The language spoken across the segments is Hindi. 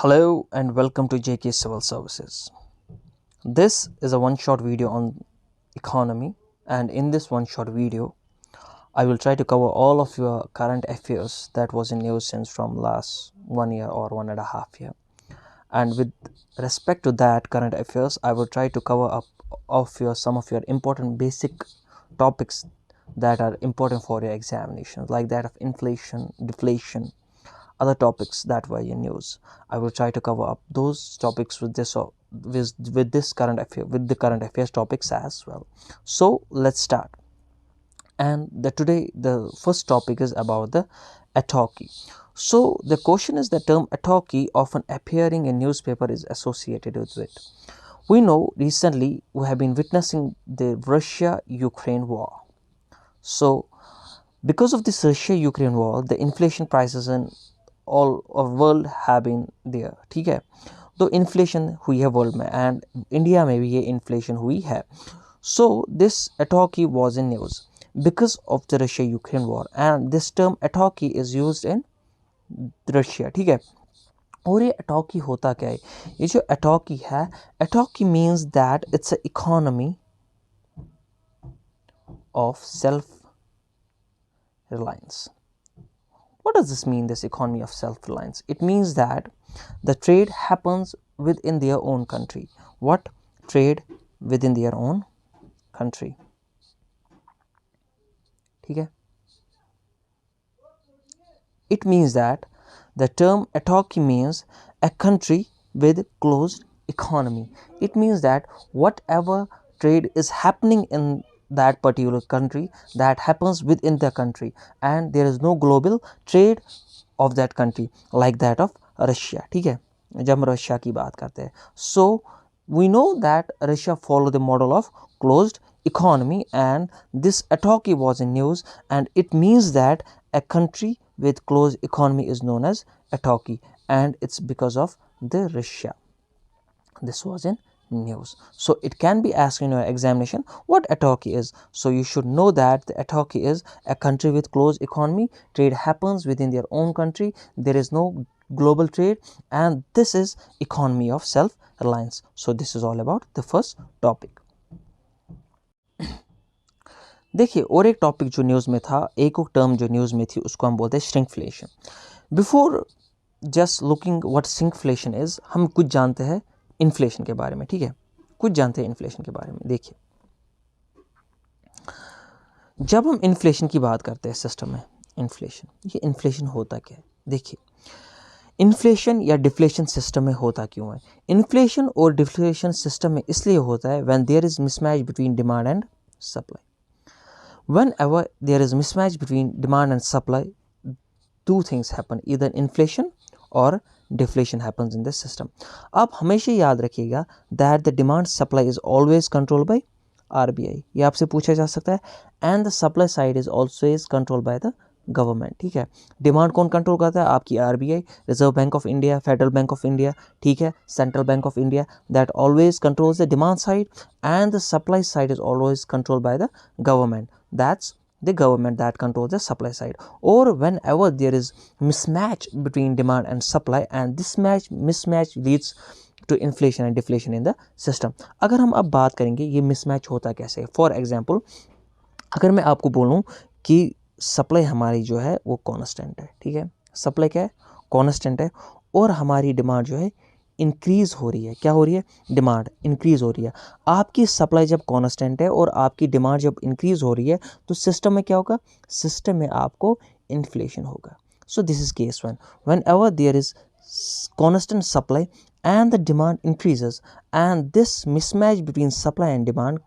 Hello and welcome to JK Civil Services. This is a one-shot video on economy, and in this one-shot video I will try to cover all of your current affairs that was in news since from last 1 year or 1.5 year. And with respect to that current affairs, I will try to cover up some of your important basic topics that are important for your examinations, like that of inflation, deflation, other topics that were in news. I will try to cover up those topics with this current affair, with the current affairs topics as well. So let's start. And today the first topic is about the autarky. So the question is, the term autarky often appearing in newspaper is associated with it. We know recently we have been witnessing the Russia-Ukraine war. So because of this Russia-Ukraine war, the inflation prices in all of world have been there. ठीक है, तो इन्फ्लेशन हुई है वर्ल्ड में, एंड इंडिया में भी ये इन्फ्लेशन हुई है. So this autarky was in news because of the Russia-Ukraine war, and this term autarky is used in Russia. ठीक है, और ये autarky होता क्या है? ये जो autarky है, autarky means that it's an economy of self-reliance. What does this mean, this economy of self-reliance? It means that the trade happens within their own country. What? Trade within their own country. ठीक है? It means that the term autarky means a country with closed economy. It means that whatever trade is happening in that particular country, that happens within the country, and there is no global trade of that country like that of Russia. ठीक है, जब हम रशिया की बात करते हैं, so we know that Russia follow the model of closed economy, and this autarky was in news, and it means that a country with closed economy is known as autarky, and it's because of the Russia. This was in news. So it can be asked in your examination what autarky is. So you should know that the autarky is a country with closed economy, trade happens within their own country, there is no global trade, and this is economy of self-reliance. So this is all about the first topic. देखिए, और एक टॉपिक जो न्यूज़ में था, एक और टर्म जो न्यूज़ में थी, उसको हम बोलते हैं shrinkflation. Before just looking what shrinkflation is, हम कुछ जानते हैं इन्फ्लेशन के बारे में. ठीक है, कुछ जानते हैं इन्फ्लेशन के बारे में. देखिए, जब हम इन्फ्लेशन की बात करते हैं सिस्टम में, इन्फ्लेशन, ये इन्फ्लेशन होता क्या है? देखिए, इन्फ्लेशन या डिफ्लेशन सिस्टम में होता क्यों है? इन्फ्लेशन और डिफ्लेशन सिस्टम में इसलिए होता है when there is mismatch between demand and supply. Whenever there is mismatch between demand and supply, two things happen, either inflation or deflation happens in this system. आप हमेशा याद रखिएगा that the demand supply is always controlled by RBI. ये आपसे पूछा जा सकता है, and the supply side is always controlled by the government. ठीक है, डिमांड कौन कंट्रोल करता है? आपकी RBI, reserve bank of India, federal bank of India, ठीक है, central bank of India, that always controls the demand side, and the supply side is always controlled by the government. That's the government that controls the supply side. Or whenever there is mismatch between demand and supply, and this mismatch leads to inflation and deflation in the system. अगर हम अब बात करेंगे ये mismatch होता कैसे है. फॉर एग्जाम्पल, अगर मैं आपको बोलूँ कि सप्लाई हमारी जो है वो कांस्टेंट है, ठीक है, सप्लाई क्या है? कांस्टेंट है, और हमारी डिमांड जो है इंक्रीज़ हो रही है. क्या हो रही है? डिमांड इंक्रीज़ हो रही है. आपकी सप्लाई जब कांस्टेंट है और आपकी डिमांड जब इंक्रीज़ हो रही है, तो सिस्टम में क्या होगा? सिस्टम में आपको इन्फ्लेशन होगा. So this is case one. Whenever there is constant supply and the demand increases, and this mismatch between supply and demand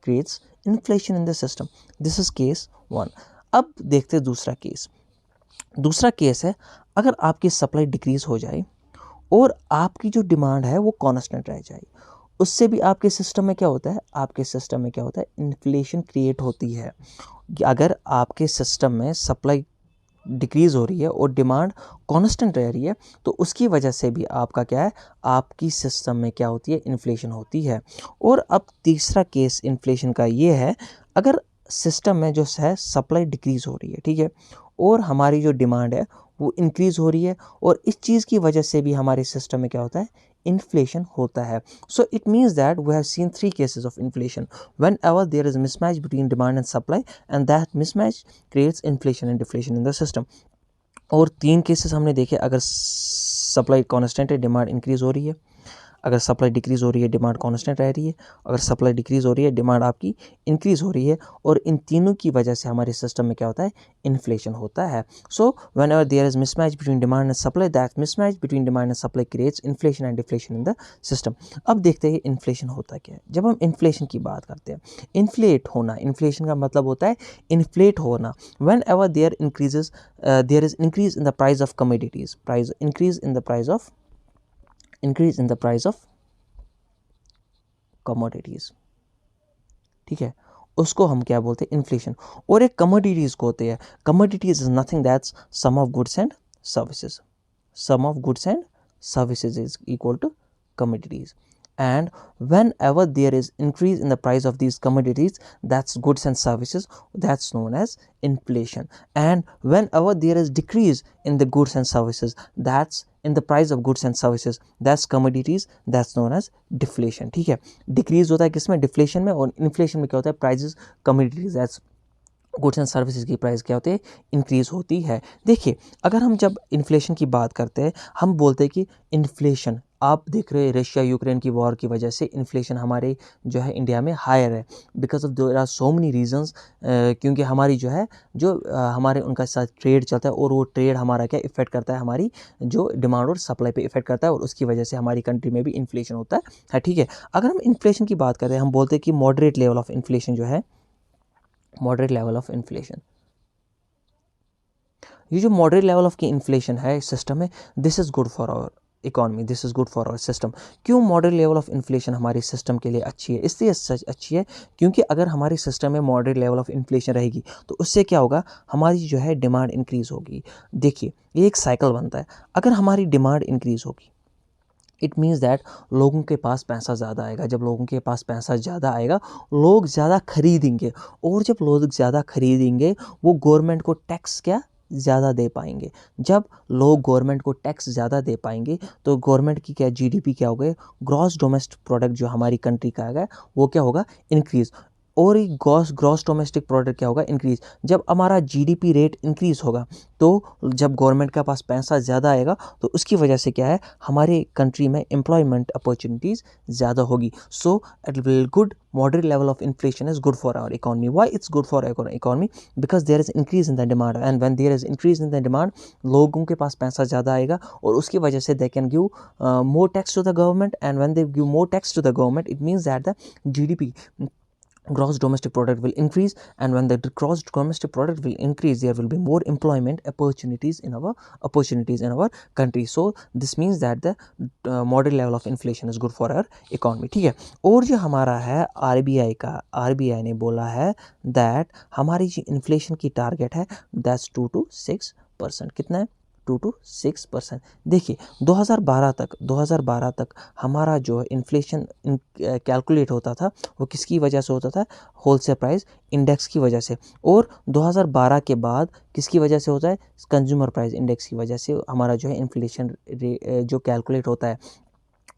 creates inflation in the system. This is case one. अब देखते हैं दूसरा केस. दूसरा केस है, अगर आपकी सप्लाई डिक्रीज हो जाए और आपकी जो डिमांड है वो कांस्टेंट रह जाए, उससे भी आपके सिस्टम में क्या होता है? आपके सिस्टम में क्या होता है? इन्फ्लेशन क्रिएट होती है. अगर आपके सिस्टम में सप्लाई डिक्रीज़ हो रही है और डिमांड कांस्टेंट रह रही है, तो उसकी वजह से भी आपका क्या है? आपकी सिस्टम में क्या होती है? इन्फ्लेशन होती है. और अब तीसरा केस इन्फ्लेशन का ये है, अगर सिस्टम में जो है सप्लाई डिक्रीज़ हो रही है, ठीक है, और हमारी जो डिमांड है वो इंक्रीज हो रही है, और इस चीज़ की वजह से भी हमारे सिस्टम में क्या होता है, इन्फ्लेशन होता है. So it means that we have seen 3 cases of inflation. Whenever there is mismatch between demand and supply, and that mismatch creates inflation and deflation in the system. और 3 केसेस हमने देखे, अगर सप्लाई कांस्टेंट है, डिमांड इंक्रीज हो रही है. अगर सप्लाई डिक्रीज़ हो रही है, डिमांड कांस्टेंट रह रही है. अगर सप्लाई डिक्रीज़ हो रही है, डिमांड आपकी इंक्रीज़ हो रही है. और इन तीनों की वजह से हमारे सिस्टम में क्या होता है, इन्फ्लेशन होता है. So whenever there is mismatch between demand and supply, that mismatch between demand and supply creates inflation and deflation in the system. अब देखते हैं इन्फ्लेशन होता क्या है. जब हम इन्फ्लेशन की बात करते हैं, इन्फ्लेट होना, इन्फ्लेशन का मतलब होता है इन्फ्लेट होना. Whenever there increases there is increase in the price of commodities, price increase in the price of commodities. ठीक है, उसको हम क्या बोलते हैं, इन्फ्लेशन. और एक कमोडिटीज को होते हैं, commodities is nothing that's sum of goods and services. Sum of goods and services is equal to commodities. And whenever there is increase in the price of these commodities, that's goods and services, that's known as inflation. And whenever there is decrease in the goods and services, that's in the price of goods and services, that's commodities, that's known as deflation. ठीक है, डिक्रीज होता है किसमें, डिफ्लेशन में. और इन्फ्लेशन में क्या होता है, prices commodities that's goods and services की प्राइस क्या होती है, इंक्रीज होती है. देखिए, अगर हम जब इन्फ्लेशन की बात करते हैं, हम बोलते हैं कि इन्फ्लेशन, आप देख रहे हैं रशिया यूक्रेन की वॉर की वजह से इन्फ्लेशन हमारे जो है इंडिया में हायर है, because of there are so many reasons. क्योंकि हमारी जो है हमारे उनका साथ ट्रेड चलता है, और वो ट्रेड हमारा क्या इफेक्ट करता है, हमारी जो डिमांड और सप्लाई पे इफेक्ट करता है, और उसकी वजह से हमारी कंट्री में भी इन्फ्लेशन होता है. ठीक है, अगर हम इन्फ्लेशन की बात करें, हम बोलते हैं कि मॉडरेट लेवल ऑफ इन्फ्लेशन जो है, मॉडरेट लेवल ऑफ इन्फ्लेशन, ये जो मॉडरेट लेवल ऑफ की इन्फ्लेशन है इस सिस्टम में, this is good for our economy, this is good for our system. क्यों मॉडरेट लेवल ऑफ इन्फ्लेशन हमारे सिस्टम के लिए अच्छी है, इसलिए सच अच्छी है क्योंकि अगर हमारे सिस्टम में मॉडरेट लेवल ऑफ इन्फ्लेशन रहेगी तो उससे क्या होगा, हमारी जो है डिमांड इंक्रीज़ होगी. देखिए, ये एक साइकिल बनता है. अगर हमारी डिमांड इंक्रीज़ होगी, इट मीन्स दैट लोगों के पास पैसा ज़्यादा आएगा. जब लोगों के पास पैसा ज़्यादा आएगा, लोग ज़्यादा खरीदेंगे, और जब लोग ज़्यादा खरीदेंगे, वो गवर्नमेंट को टैक्स क्या ज़्यादा दे पाएंगे. जब लोग गवर्नमेंट को टैक्स ज़्यादा दे पाएंगे, तो गवर्नमेंट की क्या जीडीपी क्या होगा, ग्रॉस डोमेस्टिक प्रोडक्ट जो हमारी कंट्री का है वो क्या होगा, इंक्रीज़. और ये ग्रॉस डोमेस्टिक प्रोडक्ट क्या होगा, इंक्रीज़. जब हमारा जीडीपी रेट इंक्रीज़ होगा, तो जब गवर्नमेंट के पास पैसा ज़्यादा आएगा, तो उसकी वजह से क्या है, हमारे कंट्री में एम्प्लॉयमेंट अपॉर्चुनिटीज़ ज़्यादा होगी. So good moderate level of inflation is good for our economy. Why it's good for our economy? Because there is increase in the demand, and when there is increase in the demand, लोगों के पास पैसा ज़्यादा आएगा, और उसकी वजह से they can give more tax to the government, and when they give more tax to the government, it means that the GDP, gross domestic product, will increase. And when the gross domestic product will increase, there will be more employment opportunities in our country. So this means that the moderate level of inflation is good for our economy. ठीक है, और जो हमारा है RBI का, RBI ने बोला है that हमारी जो इन्फ्लेशन की टारगेट है, that's 2 to 6%. कितना है, 2 to 6%. देखिए, 2012 तक हमारा जो इन्फ्लेशन कैलकुलेट होता था, वो किसकी वजह से होता था, होलसेल प्राइस इंडेक्स की वजह से. और 2012 के बाद किसकी वजह से होता है, कंज्यूमर प्राइस इंडेक्स की वजह से हमारा जो है इन्फ्लेशन जो कैलकुलेट होता है.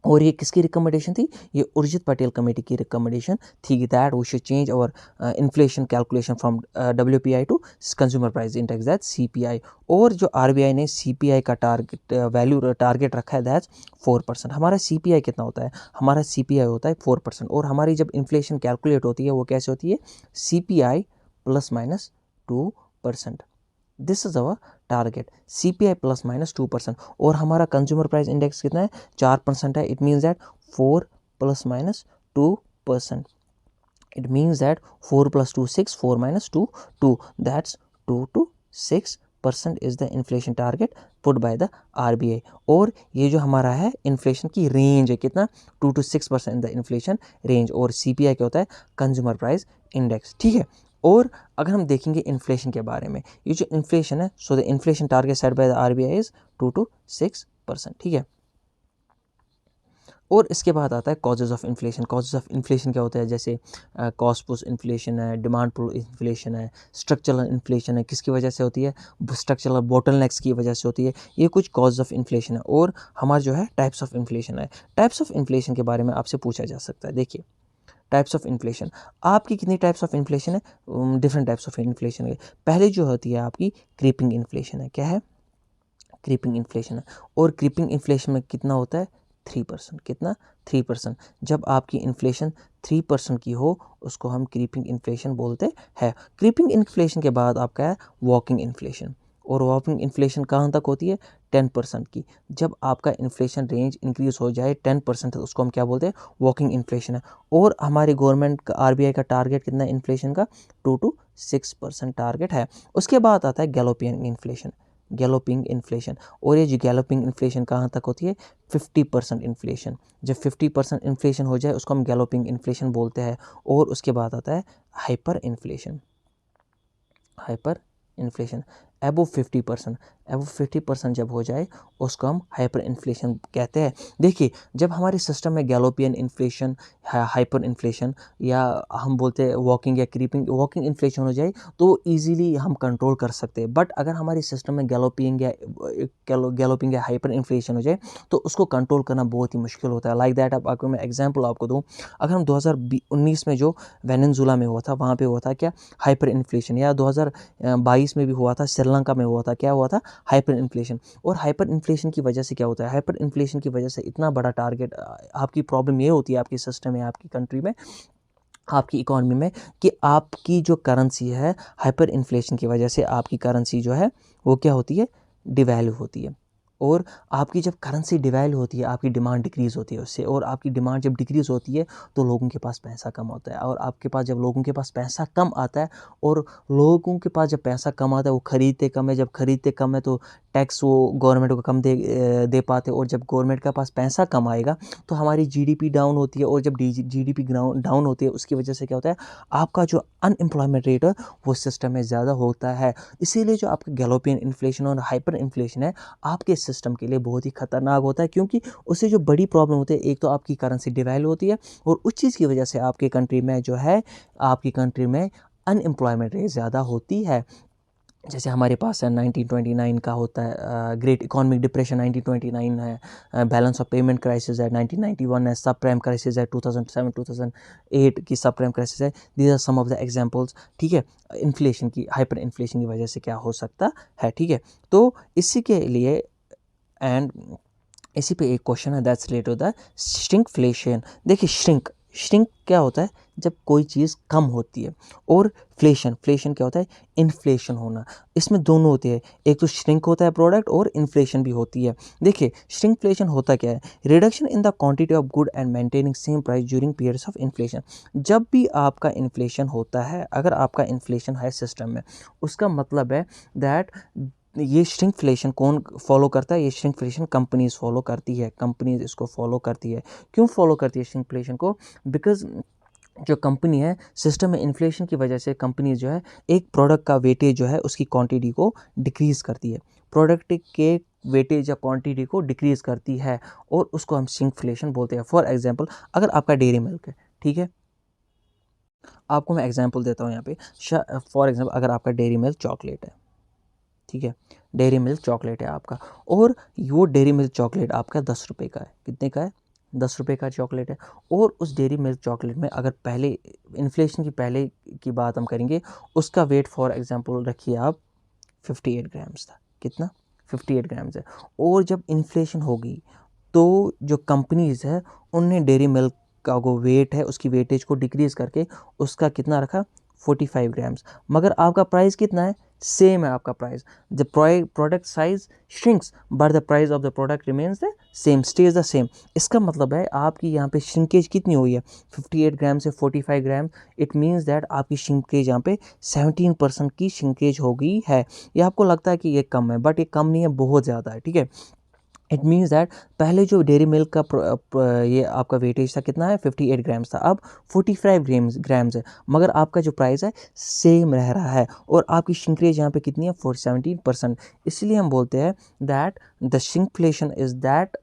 और ये किसकी रिकमेंडेशन थी, ये उर्जित पटेल कमेटी की रिकमेंडेशन थी, that we should change our inflation calculation from WPI to consumer price index, that CPI. और जो RBI ने CPI का टारगेट रखा है, दैट्स 4%. हमारा CPI कितना होता है, हमारा CPI होता है 4%. और हमारी जब इन्फ्लेशन कैलकुलेट होती है, वो कैसे होती है, CPI ±2%. This is our target, CPI ±2%. और हमारा कंज्यूमर प्राइस इंडेक्स कितना है, 4% है. It means that 4 ±2%. It means that 4 + 2 6, 4 - 2 2, that's 2 to 6% is the inflation target put by the RBI. और ये जो हमारा है इन्फ्लेशन की रेंज है, कितना, 2 to 6% द इन्फ्लेशन रेंज. और CPI क्या होता है, कंज्यूमर प्राइस इंडेक्स. ठीक है, और अगर हम देखेंगे इन्फ्लेशन के बारे में, ये जो इन्फ्लेशन है, so the inflation target set by the RBI is 2 to 6%. ठीक है, और इसके बाद आता है causes of inflation. Causes of inflation क्या होता है, जैसे कॉस्ट पुश इन्फ्लेशन है, डिमांड पुल इन्फ्लेशन है, स्ट्रक्चरल इन्फ्लेशन है, किसकी वजह से होती है, स्ट्रक्चरल बोटलनेक्स की वजह से होती है। ये कुछ कॉजेज़ ऑफ इन्फ्लेशन है। और हमारा जो है टाइप्स ऑफ इन्फ्लेशन है। टाइप्स ऑफ इन्फ्लेशन के बारे में आपसे पूछा जा सकता है। देखिए टाइप्स ऑफ इन्फ्लेशन, आपकी कितनी टाइप्स ऑफ इन्फ्लेशन है, डिफरेंट टाइप्स ऑफ इन्फ्लेशन है। पहले जो होती है आपकी क्रीपिंग इन्फ्लेशन है। क्या है, क्रीपिंग इन्फ्लेशन है। और क्रीपिंग इन्फ्लेशन में कितना होता है, 3%। कितना, 3%। जब आपकी इन्फ्लेशन 3% की हो उसको हम क्रीपिंग इन्फ्लेशन बोलते हैं। क्रीपिंग इन्फ्लेशन के बाद आपका है वॉकिंग इन्फ्लेशन। और वॉकिंग इन्फ्लेशन कहाँ तक होती है, 10% की। जब आपका इन्फ्लेशन रेंज इंक्रीज हो जाए 10% उसको हम क्या बोलते हैं, वॉकिंग इन्फ्लेशन है। और हमारी गवर्नमेंट का आरबीआई का टारगेट कितना है इन्फ्लेशन का, 2 to 6% टारगेट है। उसके बाद आता है गैलोपियन इन्फ्लेशन, गैलोपिंग इन्फ्लेशन। और ये जो गैलोपिंग इन्फ्लेशन कहाँ तक होती है, 50% इन्फ्लेशन। जब 50% इन्फ्लेशन हो जाए उसको हम गैलोपिंग इन्फ्लेशन बोलते हैं। और उसके बाद आता है हाइपर इन्फ्लेशन, हाइपर इन्फ्लेशन एबो 50%। एबो 50% जब हो जाए उसको हम हाइपर इन्फ्लेशन कहते हैं। देखिए जब हमारे सिस्टम में गैलोपियन इन्फ्लेशन, हाइपर इन्फ्लेशन, या हम बोलते हैं वॉकिंग या क्रीपिंग, वॉकिंग इन्फ्लेशन हो जाए तो इजीली हम कंट्रोल कर सकते हैं। बट अगर हमारे सिस्टम में गैलोपिंग या हाइपर इन्फ्लेशन हो जाए तो उसको कंट्रोल करना बहुत ही मुश्किल होता है। लाइक दैट, अब आपको मैं एग्जांपल आपको दूं, अगर हम 2019 में जो वेनेजुला में हुआ था वहाँ पे हुआ था क्या, हाइपर इन्फ्लेशन। या 2022 में भी हुआ था, श्रीलंका में हुआ था, क्या हुआ था, हाइपर इन्फ्लेशन। और हाइपर इन्फ्लेशन की वजह से क्या होता है, हाइपर इन्फ्लेशन की वजह से इतना बड़ा टारगेट, आपकी प्रॉब्लम ये होती है आपकी सिस्टम में, आपकी कंट्री में, आपकी इकोनॉमी में, कि आपकी जो करेंसी है हाइपर इन्फ्लेशन की वजह से आपकी करेंसी जो है वो क्या होती है, डिवैल्यू होती है। और आपकी जब करेंसी डिवैल्यू होती है आपकी डिमांड डिक्रीज़ होती है उससे। और आपकी डिमांड जब डिक्रीज़ होती है तो लोगों के पास पैसा कम होता है। और आपके पास जब लोगों के पास पैसा कम आता है, और लोगों के पास जब पैसा कम आता है वो खरीदते कम है, जब खरीदते कम है तो टैक्स वो गवर्नमेंट को कम दे पाते। और जब गवर्नमेंट के पास पैसा कम आएगा तो हमारी जीडीपी डाउन होती है। और जब जीडीपी डाउन होती है उसकी वजह से क्या होता है, आपका जो अनएम्प्लॉयमेंट रेट है वो सिस्टम में ज़्यादा होता है। इसीलिए जो आपका गैलोपियन इन्फ्लेशन और हाइपर इन्फ्लेशन है आपके सिस्टम के लिए बहुत ही खतरनाक होता है। क्योंकि उससे जो बड़ी प्रॉब्लम होती है, एक तो आपकी करेंसी डिवैल्यू होती है, और उस चीज़ की वजह से आपके कंट्री में जो है, आपकी कंट्री में अनएम्प्लॉयमेंट रेट ज़्यादा होती है। जैसे हमारे पास है 1929 का होता है ग्रेट इकोनॉमिक डिप्रेशन 1929 है, बैलेंस ऑफ पेमेंट क्राइसिस है 1991 है, सब प्राइम क्राइसिस है 2007-2008 की सब प्राइम क्राइसिस है। These are some of the examples, ठीक है, इन्फ्लेशन की, हाइपर इन्फ्लेशन की वजह से क्या हो सकता है, ठीक है। तो इसी के लिए, एंड इसी पे एक क्वेश्चन है that's related to the shrinkflation. देखिए श्रिंक क्या होता है, जब कोई चीज़ कम होती है। और फ्लेशन क्या होता है, इन्फ्लेशन होना। इसमें दोनों होते हैं, एक तो श्रिंक होता है प्रोडक्ट और इन्फ्लेशन भी होती है। देखिए श्रिंकफ्लेशन होता क्या है, reduction in the quantity of good and maintaining same price during periods of inflation. जब भी आपका इन्फ्लेशन होता है, अगर आपका इन्फ्लेशन है सिस्टम में, उसका मतलब है दैट ये श्रिंकफ्लेशन कौन फॉलो करता है, ये श्रिंकफ्लेशन कंपनीज फॉलो करती है, कंपनीज इसको फॉलो करती है। क्यों फॉलो करती है श्रिंकफ्लेशन को, बिकॉज जो कंपनी है सिस्टम में इन्फ्लेशन की वजह से कंपनी जो है एक प्रोडक्ट का वेटेज जो है उसकी क्वांटिटी को डिक्रीज़ करती है, प्रोडक्ट के वेटेज या क्वांटिटी को डिक्रीज़ करती है, और उसको हम श्रिंकफ्लेशन बोलते हैं। फॉर एग्जांपल अगर आपका डेयरी मिल्क है, ठीक है, आपको मैं एग्जांपल देता हूँ यहाँ पे। फॉर एग्जांपल अगर आपका डेयरी मिल्क चॉकलेट है, ठीक है, डेयरी मिल्क चॉकलेट है आपका, और वो डेयरी मिल्क चॉकलेट आपका 10 रुपये का है, कितने का है, 10 रुपये का चॉकलेट है। और उस डेयरी मिल्क चॉकलेट में अगर पहले इन्फ्लेशन की पहले की बात हम करेंगे, उसका वेट फॉर एग्जांपल रखिए आप 58 ग्राम्स था, कितना, 58 ग्राम्स है। और जब इन्फ्लेशन होगी तो जो कंपनीज़ है उनने डेयरी मिल्क का वो वेट है उसकी वेटेज को डिक्रीज़ करके उसका कितना रखा, 45 ग्राम्स। मगर आपका प्राइस कितना है, सेम है आपका price. The product size shrinks but the price of the product remains the same, stage the same. इसका मतलब है आपकी यहाँ पे श्रिंकेज कितनी हुई है, 58 ग्राम से 45 ग्राम। इट मीन्स दैट आपकी श्रिंकेज यहाँ पे 17% की श्रिंकेज हो गई है। ये आपको लगता है कि ये कम है, बट ये कम नहीं है, बहुत ज़्यादा है, ठीक है। इट मीन्स दैट पहले जो डेयरी मिल्क का ये आपका वेटेज था कितना है, 58 ग्राम्स था, अब 45 ग्राम्स है। मगर आपका जो प्राइस है सेम रह रहा है, और आपकी श्रिंकेज यहाँ पे कितनी है, 17%। इसलिए हम बोलते हैं that the shrinkflation is that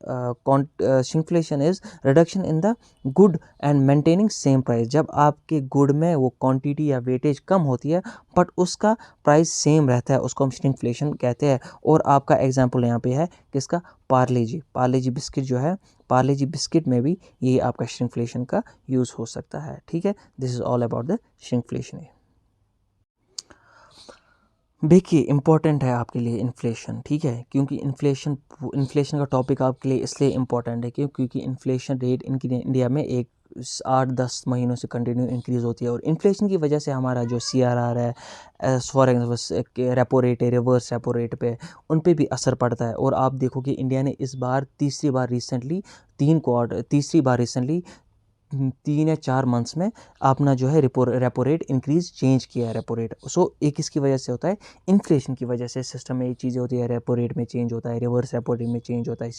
shrinkflation is reduction in the good and maintaining same price। जब आपके गुड में वो क्वांटिटी या वेटेज कम होती है बट उसका प्राइस सेम रहता है, उसको हम shrinkflation कहते हैं। और आपका एग्जांपल यहाँ पे है किसका, पार्ले जी बिस्किट जो है, पार्ले जी बिस्किट में भी ये आपका shrinkflation का यूज़ हो सकता है। ठीक है, this is all about the shrinkflation। देखिए इम्पॉर्टेंट है आपके लिए इन्फ्लेशन, ठीक है, क्योंकि इन्फ्लेशन का टॉपिक आपके लिए इसलिए इम्पॉर्टेंट है क्योंकि इन्फ्लेशन रेट इंडिया में 8-10 महीनों से कंटिन्यू इंक्रीज़ होती है। और इन्फ्लेशन की वजह से हमारा जो CRR है, फॉर एग्जाम्पल रेपो रेट है, रिवर्स रेपो रेट पे, उन पे भी असर पड़ता है। और आप देखो कि इंडिया ने इस बार तीसरी बार रिसेंटली 3 या 4 मंथ्स में अपना जो है रेपो रेट इंक्रीज चेंज किया है रेपो रेट। सो एक इसकी वजह से होता है, इन्फ्लेशन की वजह से सिस्टम में ये चीज़ें होती है, रेपो रेट में चेंज होता है, रिवर्स रेपो रेट में चेंज होता है,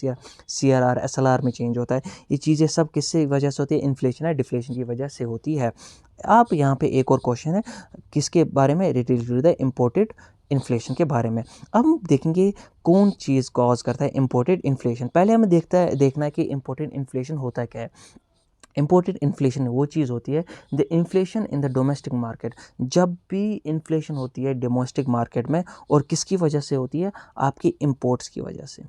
CRR SLR में चेंज होता है। ये चीज़ें सब किससे वजह से होती है, इन्फ्लेशन है डिफ्लेशन की वजह से होती है। आप यहाँ पे एक और क्वेश्चन है किसके बारे में, related to the imported inflation के बारे में। अब हम देखेंगे कौन चीज़ कॉज करता है इम्पोर्टेड इन्फ्लेशन। पहले हमें देखना है कि इम्पोर्टेड इन्फ्लेशन होता क्या है। इम्पोर्टेड इन्फ्लेशन वो चीज़ होती है, the inflation in the domestic market. जब भी इन्फ्लेशन होती है डोमेस्टिक मार्केट में, और किसकी वजह से होती है, आपकी इम्पोर्ट्स की वजह से।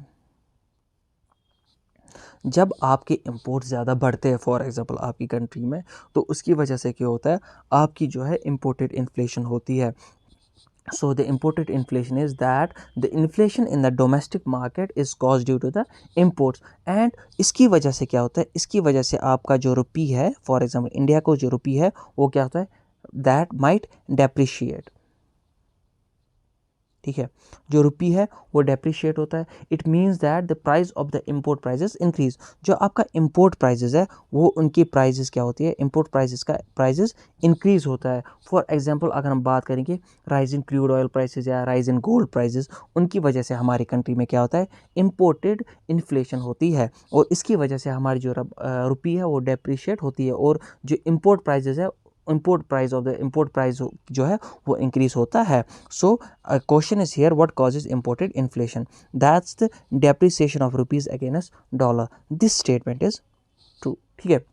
जब आपके इंपोर्ट ज़्यादा बढ़ते हैं फॉर एग्जांपल आपकी कंट्री में, तो उसकी वजह से क्या होता है, आपकी जो है इम्पोर्टेड इन्फ्लेशन होती है। So the imported inflation is that the inflation in the domestic market is caused due to the imports। and इसकी वजह से क्या होता है, इसकी वजह से आपका जो रुपी है, फॉर एग्जांपल इंडिया को जो रुपी है वो क्या होता है, that might depreciate। ठीक है, जो रुपी है वो डेप्रिशिएट होता है। It means that the price of the import prices increase. जो आपका इम्पोर्ट प्राइजेस है वो उनकी प्राइजेस क्या होती है, इम्पोर्ट प्राइजेस का प्राइजेस इंक्रीज होता है। फॉर एग्जांपल अगर हम बात करेंगे rise in crude oil prices या राइज इन गोल्ड प्राइजेस, उनकी वजह से हमारी कंट्री में क्या होता है, इम्पोर्टेड इन्फ्लेशन होती है। और इसकी वजह से हमारी जो रुपी है वो डेप्रिशिएट होती है, और जो इम्पोर्ट प्राइजेस है, इम्पोर्ट प्राइस जो है वो इंक्रीज होता है। So question is here, what causes imported inflation, that's the depreciation of rupees against dollar. This statement is true. ठीक है,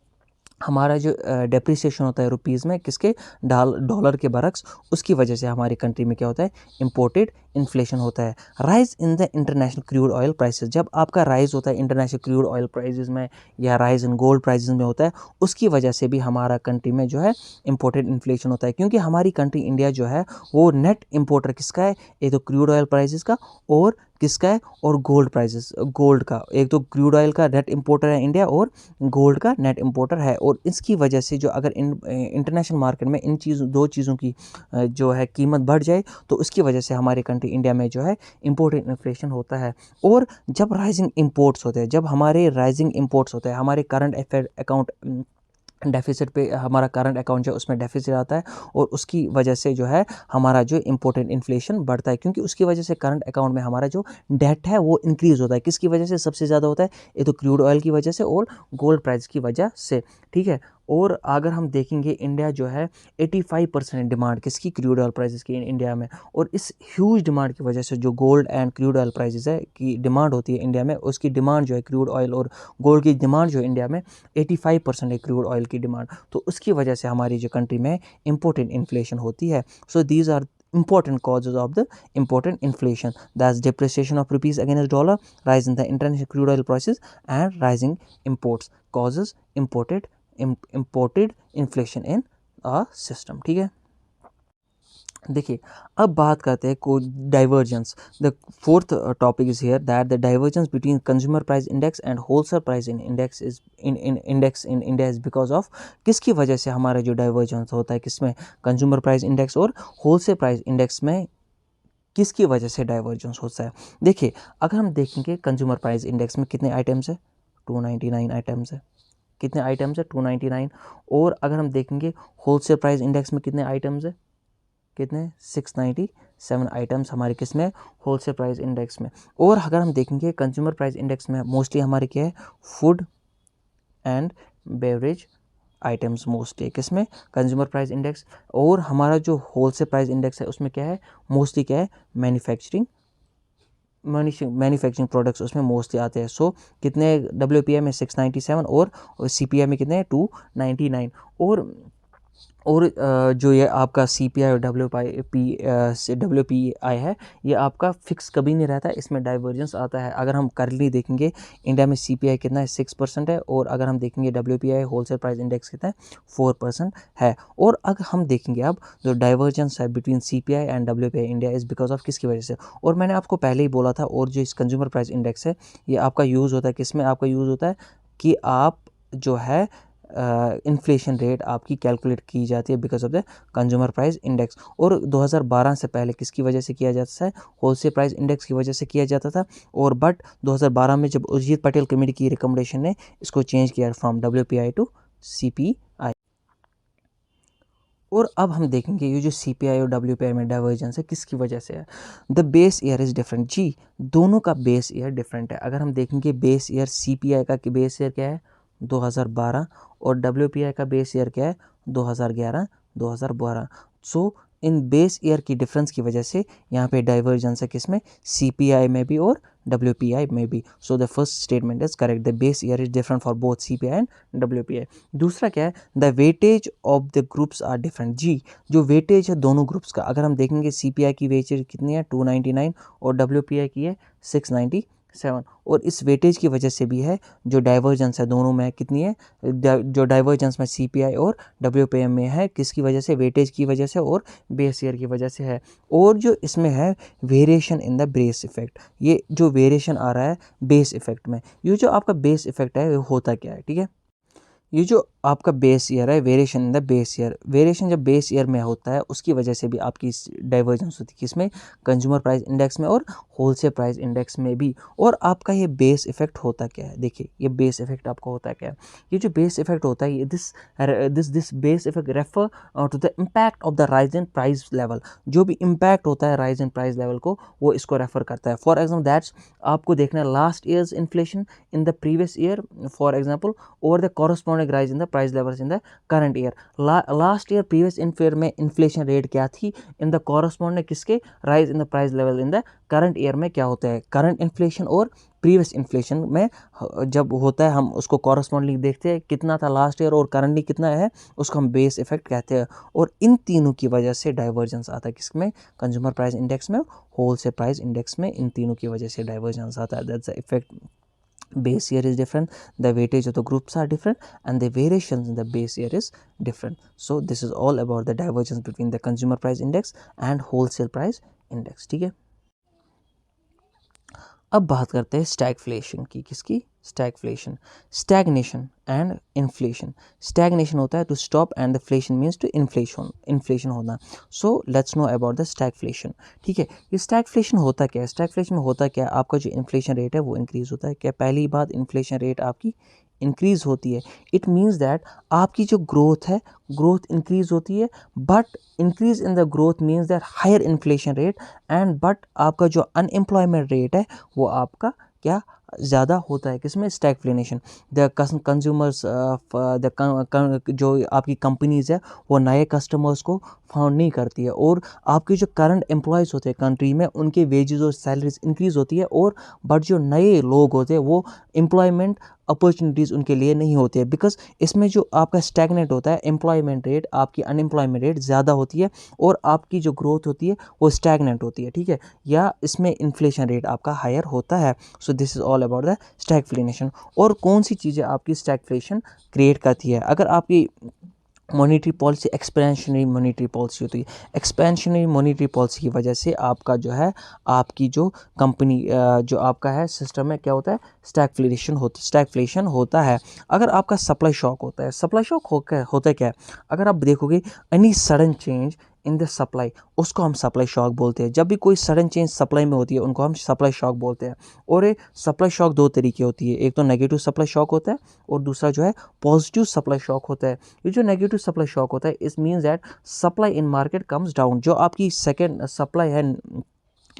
हमारा जो डेप्रिसिएशन होता है रुपीज़ में किसके, डॉलर के बरक्स, उसकी वजह से हमारी कंट्री में क्या होता है, इम्पोर्टेड इन्फ्लेशन होता है। Rise in the international crude oil prices, जब आपका राइज होता है इंटरनेशनल क्रूड ऑयल प्राइसेस में या राइज इन गोल्ड प्राइसेस में होता है, उसकी वजह से भी हमारा कंट्री में जो है इम्पोर्टेड इन्फ्लेशन होता है। क्योंकि हमारी कंट्री इंडिया जो है वो नेट इम्पोर्टर किसका है, एक तो क्रूड ऑयल प्राइसेस का और किसका है, और गोल्ड प्राइसेस, गोल्ड का। एक तो क्रूड ऑयल का नेट इंपोर्टर है इंडिया और गोल्ड का नेट इंपोर्टर है। और इसकी वजह से जो अगर इंटरनेशनल मार्केट में इन दो चीज़ों की जो है कीमत बढ़ जाए, तो उसकी वजह से हमारी कंट्री इंडिया में जो है इम्पोर्टेड इन्फ्लेशन होता है। और जब राइजिंग इंपोर्ट्स होते हैं, जब हमारे राइजिंग इंपोर्ट्स होते हैं, हमारे करंट अकाउंट डेफिसिट पे, हमारा करंट अकाउंट जो उसमें डेफिसिट आता है, और उसकी वजह से जो है हमारा जो इम्पोर्टेंट इन्फ्लेशन बढ़ता है। क्योंकि उसकी वजह से करंट अकाउंट में हमारा जो डेट है वो इंक्रीज़ होता है। किसकी वजह से सबसे ज़्यादा होता है, ये तो क्रूड ऑयल की वजह से और गोल्ड प्राइस की वजह से। ठीक है, और अगर हम देखेंगे इंडिया जो है 85% डिमांड किसकी, क्रूड ऑयल प्राइसेस की इंडिया में। और इस ह्यूज डिमांड की वजह से जो gold and crude oil prices है की डिमांड होती है इंडिया में, उसकी डिमांड जो है क्रूड ऑयल और गोल्ड की डिमांड जो है इंडिया में 85% है क्रूड ऑयल की डिमांड। तो उसकी वजह से हमारी जो कंट्री में इम्पोर्टेंट इन्फ्लेशन होती है। So these are important causes of the important inflation, that's depreciation of rupees against dollar, rise in the international crude oil prices, and rising imports causes imported inflation in a system। ठीक है, देखिए अब बात करते हैं को divergence. The fourth topic is here that the divergence between consumer price index and wholesale price in index is in India is because of, किसकी वजह से हमारा जो डाइवर्जेंस होता है, किसमें, कंज्यूमर प्राइस इंडेक्स और होलसेल प्राइस इंडेक्स में किसकी वजह से डाइवर्जेंस होता है। देखिए अगर हम देखेंगे कंज्यूमर प्राइस इंडेक्स में कितने आइटम्स है, 299 आइटम्स है। कितने आइटम्स है, 299। और अगर हम देखेंगे होलसेल प्राइस इंडेक्स में कितने आइटम्स है, कितने, 697 आइटम्स हमारे किस में, होलसेल प्राइस इंडेक्स में। और अगर हम देखेंगे कंज्यूमर प्राइस इंडेक्स में मोस्टली हमारे क्या है, food and beverage items mostly किस में, कंज्यूमर प्राइस इंडेक्स। और हमारा जो होलसेल प्राइस इंडेक्स है उसमें क्या है, मोस्टली क्या है, मैन्युफैक्चरिंग मैन्युफैक्चरिंग प्रोडक्ट्स उसमें मोस्टली आते हैं। सो कितने WPI में 697 और CPI में कितने 299। और जो ये आपका CPI और WPI है, ये आपका फिक्स कभी नहीं रहता है, इसमें डाइवर्जेंस आता है। अगर हम करंटली देखेंगे इंडिया में CPI कितना है 6% है, और अगर हम देखेंगे WPI होलसेल प्राइस इंडेक्स कितना है 4% है। और अगर हम देखेंगे अब जो डाइवर्जेंस है between CPI and WPI India is because of किसकी वजह से। और मैंने आपको पहले ही बोला था, और जो इस कंज्यूमर प्राइस इंडेक्स है ये आपका यूज़ होता है किसमें, आपका यूज़ होता है कि आप जो है इन्फ्लेशन रेट आपकी कैलकुलेट की जाती है because of the consumer price index. और 2012 से पहले किसकी वजह से किया जाता है, होलसेल प्राइस इंडेक्स की वजह से किया जाता था। और बट 2012 में जब उर्जित पटेल कमेटी की रिकमेंडेशन ने इसको चेंज किया फ्रॉम WPI टू CPI। और अब हम देखेंगे ये जो CPI और WPI में डाइवर्जेंस है किसकी वजह से है। The base year is different. जी, दोनों का बेस ईयर डिफरेंट है। अगर हम देखेंगे बेस ईयर CPI का बेस ईयर क्या है 2012, और WPI का बेस ईयर क्या है 2011-2012। सो इन बेस ईयर की डिफरेंस की वजह से यहाँ पे डाइवर्जेंस है किसमें, CPI में भी और WPI में भी। So the first statement is correct, the base year is different for both CPI and WPI। दूसरा क्या है, the weightage of the groups are different. जी, जो वेटेज है दोनों ग्रुप्स का, अगर हम देखेंगे CPI की वेटेज कितनी है 299 और WPI की है 697। और इस वेटेज की वजह से भी है जो डाइवर्जेंस है दोनों में कितनी है, जो डाइवर्जेंस में CPI और WPI में है किसकी वजह से, वेटेज की वजह से और बेस ईयर की वजह से है। और जो इसमें है variation in the base effect, ये जो वेरिएशन आ रहा है बेस इफेक्ट में, ये जो आपका बेस इफेक्ट है वो होता क्या है, ठीक है। ये जो आपका बेस ईयर है, variation in the base year, variation जब बेस ईयर में होता है उसकी वजह से भी आपकी डाइवर्जेंस होती है किसमें, कंज्यूमर प्राइस इंडेक्स में और होलसेल प्राइस इंडेक्स में भी। और आपका ये बेस इफेक्ट होता क्या है, देखिए ये बेस इफेक्ट आपका होता क्या है। ये जो बेस इफेक्ट होता है, ये this base effect refer to the impact of the rise in price level. जो भी इम्पैक्ट होता है राइज इन प्राइस लेवल को, वो इसको रेफर करता है। फॉर एग्जाम्पल दैट्स आपको देखना है last years inflation in the previous year, for example, और the corresponding rise in the price levels in the current year. Last year previous year में इन्फ्लेशन रेट क्या थी, इन द कॉरस्पॉन्डिंग किसके, rise in the price level in the current year में क्या होता है, करंट इन्फ्लेशन और प्रीवियस इन्फ्लेशन में जब होता है हम उसको कॉरस्पॉन्डिंग देखते हैं कितना था लास्ट ईयर और करंटली कितना है, उसको हम बेस इफेक्ट कहते हैं। और इन तीनों की वजह से डाइवर्जेंस आता है किसमें, कंज्यूमर प्राइस इंडेक्स में, होलसेल प्राइस इंडेक्स में, इन तीनों की वजह से डाइवर्जेंस आता है। That's the effect. Base year is different, the weightage of the groups are different, and the variations in the base year is different. So this is all about the divergence between the consumer price index and wholesale price index, ठीक है। अब बात करते हैं स्टैगफ्लेशन की, किसकी, stagflation, stagnation and inflation. Stagnation होता है to stop and the flation means to inflation होना। So let's know about the stagflation, ठीक है। ये स्टैगफ्लेशन होता क्या है, स्टैगफ्लेशन में होता क्या है, आपका जो इन्फ्लेशन रेट है वो इंक्रीज़ होता है। क्या पहली बात, इन्फ्लेशन रेट आपकी इंक्रीज़ होती है, इट मीन्स दैट आपकी जो ग्रोथ है, ग्रोथ इंक्रीज़ होती है, but increase in the growth means that higher inflation rate, and but आपका जो अनएम्प्लॉयमेंट रेट है वो आपका क्या ज़्यादा होता है, किसमें, स्टैगफ्लेशन। द कंज्यूमर्स जो आपकी कंपनीज़ है वो नए कस्टमर्स को फाउंड नहीं करती है, और आपके जो करंट एम्प्लॉयज़ होते हैं कंट्री में उनके वेजेस और सैलरीज इंक्रीज़ होती है, और बट जो नए लोग होते हैं वो एम्प्लॉयमेंट अपॉर्चुनिटीज़ उनके लिए नहीं होती है, बिकॉज इसमें जो आपका स्टैगनेट होता है एम्प्लॉयमेंट रेट, आपकी अनएम्प्लॉयमेंट रेट ज़्यादा होती है, और आपकी जो ग्रोथ होती है वो स्टैगनेट होती है, ठीक है, या इसमें इन्फ्लेशन रेट आपका हायर होता है। So this is all about the stagflation. और कौन सी चीज़ें आपकी स्टैगफ्लेशन क्रिएट करती है, अगर आपकी monetary policy expansionary monetary policy होती है, एक्सपेंशनरी मॉनेटरी पॉलिसी की वजह से आपका जो है, आपकी जो कंपनी जो आपका है सिस्टम है क्या होता है, स्टैगफ्लेशन होता है। अगर आपका सप्लाई शॉक होता है, सप्लाई शॉक होता है क्या है, अगर आप देखोगे any sudden change in the supply, उसको हम सप्लाई शॉक बोलते हैं। जब भी कोई सडन चेंज सप्लाई में होती है उनको हम सप्लाई शॉक बोलते हैं। और ये सप्लाई शॉक दो तरीके होती है, एक तो नेगेटिव सप्लाई शॉक होता है और दूसरा जो है पॉजिटिव सप्लाई शॉक होता है। ये जो नेगेटिव सप्लाई शॉक होता है इस means that supply in market comes down, जो आपकी सेकेंड सप्लाई है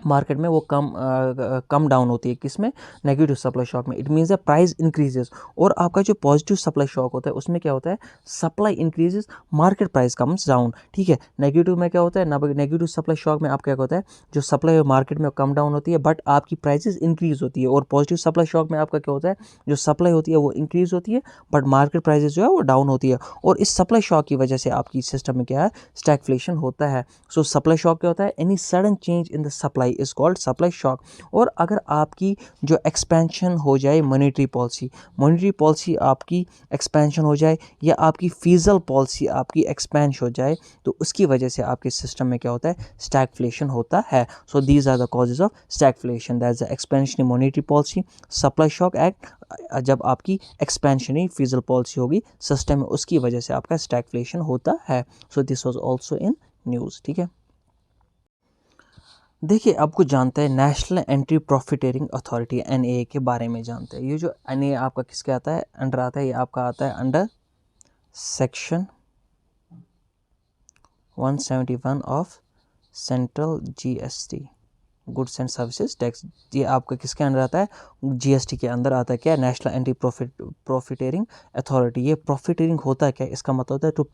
मार्केट में वो कम डाउन होती है, किसमें, नेगेटिव सप्लाई शॉक में। It means the price increases. और आपका जो पॉजिटिव सप्लाई शॉक होता है उसमें क्या होता है, supply increases, market price comes down, ठीक है। नेगेटिव में क्या होता है, नेगेटिव सप्लाई शॉक में आपका क्या होता है, जो सप्लाई मार्केट में कम डाउन होती है बट आपकी प्राइसेस इंक्रीज होती है। और पॉजिटिव सप्लाई शॉक में आपका क्या होता है, जो सप्लाई होती है वो इंक्रीज होती है बट मार्केट प्राइसेस जो है वो डाउन होती है। और इस सप्लाई शॉक की वजह से आपकी सिस्टम में क्या है, स्टैगफ्लेशन होता है। सो सप्लाई शॉक क्या होता है, any sudden change in the supply is called supply shock. और अगर आपकी जो एक्सपेंशन हो जाए मॉनेटरी पॉलिसी आपकी एक्सपेंशन हो जाए, या आपकी फिजिकल पॉलिसी आपकी एक्सपेंशन हो जाए, तो उसकी वजह से आपके सिस्टम में क्या होता है, स्टैगफ्लेशन होता है। So these are the causes of stagflation, that is the expansion in monetary policy, supply shock act, जब आपकी एक्सपेंशनरी फिजिकल पॉलिसी होगी सिस्टम में, उसकी वजह से आपका स्टैगफ्लेशन होता है। So this was also in news, ठीक है। देखिए, आपको जानते हैं national anti profiteering authority NA के बारे में जानते हैं। ये जो एनए आपका किसके आता है, अंडर आता है, ये आपका आता है under section 171 of central GST, goods and services tax. ये आपका किसके अंदर आता है, जीएसटी के अंदर आता है। क्या, नेशनल एंटी प्रॉफिटेरिंग अथॉरिटी। ये प्रॉफिटेरिंग होता है क्या, इसका मतलब होता है टू